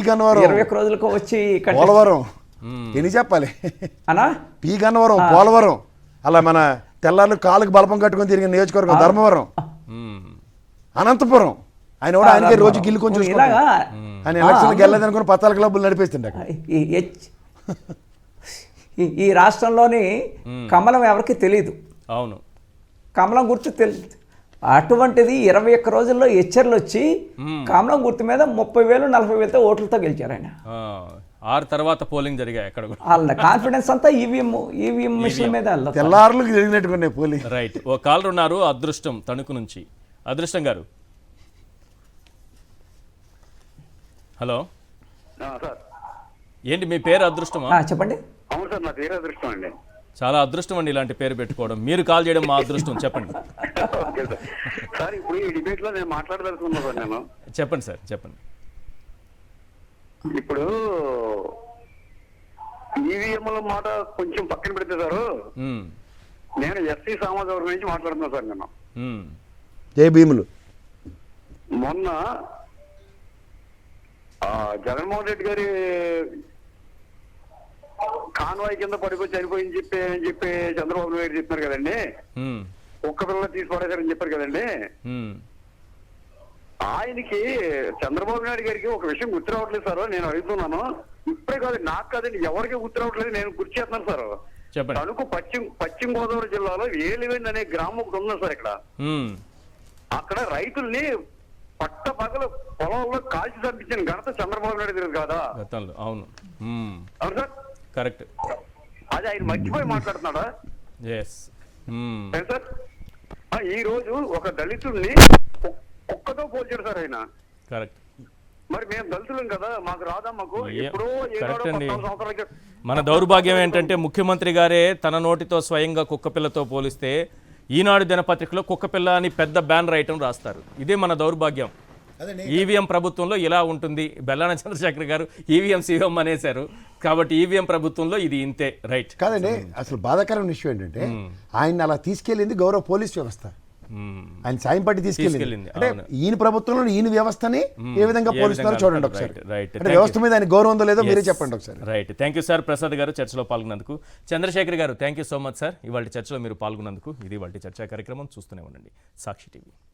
21 రోజులకు వచ్చి పోలవరం ఎన్ని చెప్పాలి అనా పీ గన్నవరం, పోలవరం, అలా మన తెల్లార్లు కాళ్ళకు బలపం కట్టుకుని తిరిగిన నియోజకవర్గం ధర్మవరం, అనంతపురం. ఆయన కూడా ఆయనకే రోజు గిల్లుకొని ఇలాగా ఆయన ఎలక్షన్కి వెళ్ళదనుకుని 14 క్లబ్బులు నడిపిస్తుండే. ఈ రాష్ట్రంలోని కమలం ఎవరికి తెలియదు. అవును, కమలం గుర్తు తెలియదు. అటువంటిది 21 రోజుల్లో హెచ్చర్లు వచ్చి కమలం గుర్తు మీద 30,000, 40,000తో ఓట్లతో గెలిచారు ఆయన. 6 తర్వాత పోలింగ్ జరిగాయి అక్కడ కూడా. వాళ్ళ కాన్ఫిడెన్స్ అంతా ఈవీఎం మిషన్ మీద తెల్లారులకు జరిగినట్టుకునే పోలింగ్. రైట్, ఓ కాలర్ ఉన్నారు అదృష్టం తణుకు నుంచి. అదృష్టం గారు, హలో. ఏంటి మీ పేరు అదృష్టమా? చెప్పండి. అవును సార్, నా పేరు అదృష్టం అండి. చాలా అదృష్టం అండి ఇలాంటి పేరు పెట్టుకోవడం. మీరు కాల్ చేయడం మా అదృష్టం. చెప్పండి సార్. ఇప్పుడు ఈ డిబేట్ లో నేను మాట్లాడదలుచుకున్నా సార్. నేను చెప్పండి సార్, చెప్పండి. ఇప్పుడు ఈవీఎంల మాట కొంచెం పక్కన పెడితే సార్, నేను ఎస్సీ సామాజిక వర్గం నుంచి మాట్లాడుతున్నా సార్. నేను జై భీములు. మొన్న జగన్మోహన్ రెడ్డి గారి కాన్వాయ్ కింద పడుకొని చనిపోయింది చెప్పి చంద్రబాబు నాయుడు చెప్పారు కదండి. ఉమ్, ఒక్క పిల్లలు తీసి పడేశారని చెప్పారు కదండి. ఉమ్, ఆయనకి చంద్రబాబు నాయుడు గారికి ఒక విషయం గుర్తు రావట్లేదు సార్. నేను అడుగుతున్నాను, ఇప్పుడే కాదు నాకు కాదండి, ఎవరికి గుర్తు రావట్లేదు, నేను గుర్తు చేస్తున్నాను సార్. చెప్పండి. తణుకు పశ్చిమ గోదావరి జిల్లాలో ఏలివెన్ అనే గ్రామం ఒకటి ఉంది సార్. ఇక్కడ ఉమ్, అక్కడ రైతుల్ని పట్ట పగలు పొలంలో కాల్చి చంపించిన ఘనత చంద్రబాబు నాయుడు గారు కాదా? గతంలో అవును. ఉమ్, అవును సార్. కరెక్ట్. అది ఆయన మర్చిపోయి మాట్లాడుతున్నాడా? ఎస్. ఉమ్, ఏం సార్? ఈ రోజు ఒక దళితుడిని ఒక్కతో పోల్చాడు సార్ ఆయన. కరెక్ట్. మరి మేము దళితులం కదా, మాకు రాదా? మాకు ఎప్పుడో కరెక్ట్ అండి. 14 సంవత్సరాలకి మన దౌర్భాగ్యం ఏంటంటే ముఖ్యమంత్రి గారే తన నోటితో స్వయంగా కుక్కపిల్లతో పోలిస్తే ఈనాడు దినపత్రికలో కుక్కపిల్ల అని పెద్ద బ్యానర్ ఐటమ్ రాస్తారు. ఇదే మన దౌర్భాగ్యం. ఈవీఎం ప్రభుత్వంలో ఇలా ఉంటుంది. బెల్లాన చంద్రశేఖర్ గారు ఈవీఎం సీఎం అనేశారు కాబట్టి ఈవీఎం ప్రభుత్వంలో ఇది ఇంతే. రైట్ కాదండి, అసలు బాధాకరమైన విషయం ఏంటంటే ఆయన అలా తీసుకెళ్ళింది గౌరవ పోలీస్ వ్యవస్థ. ఆయన సాయం పట్టి తీసుకెళ్ళింది. అంటే ఈయన ప్రభుత్వంలో ఈయన వ్యవస్థని ఏ విధంగా పోలుస్తున్నారో చూడండి ఒకసారి. అంటే వ్యవస్థ మీద ఆయన గౌరవం ఉందో లేదో మీరే చెప్పండి ఒకసారి. Right. Thank you sir Prasad గారు చర్చలో పాల్గొన్నందుకు. చంద్రశేఖర్ గారు thank you so much sir ఇవాళ చర్చలో మీరు పాల్గొన్నందుకు. ఇది ఇవాళ చర్చా కార్యక్రమం. చూస్తూనే ఉండండి సాక్షి టీవీ.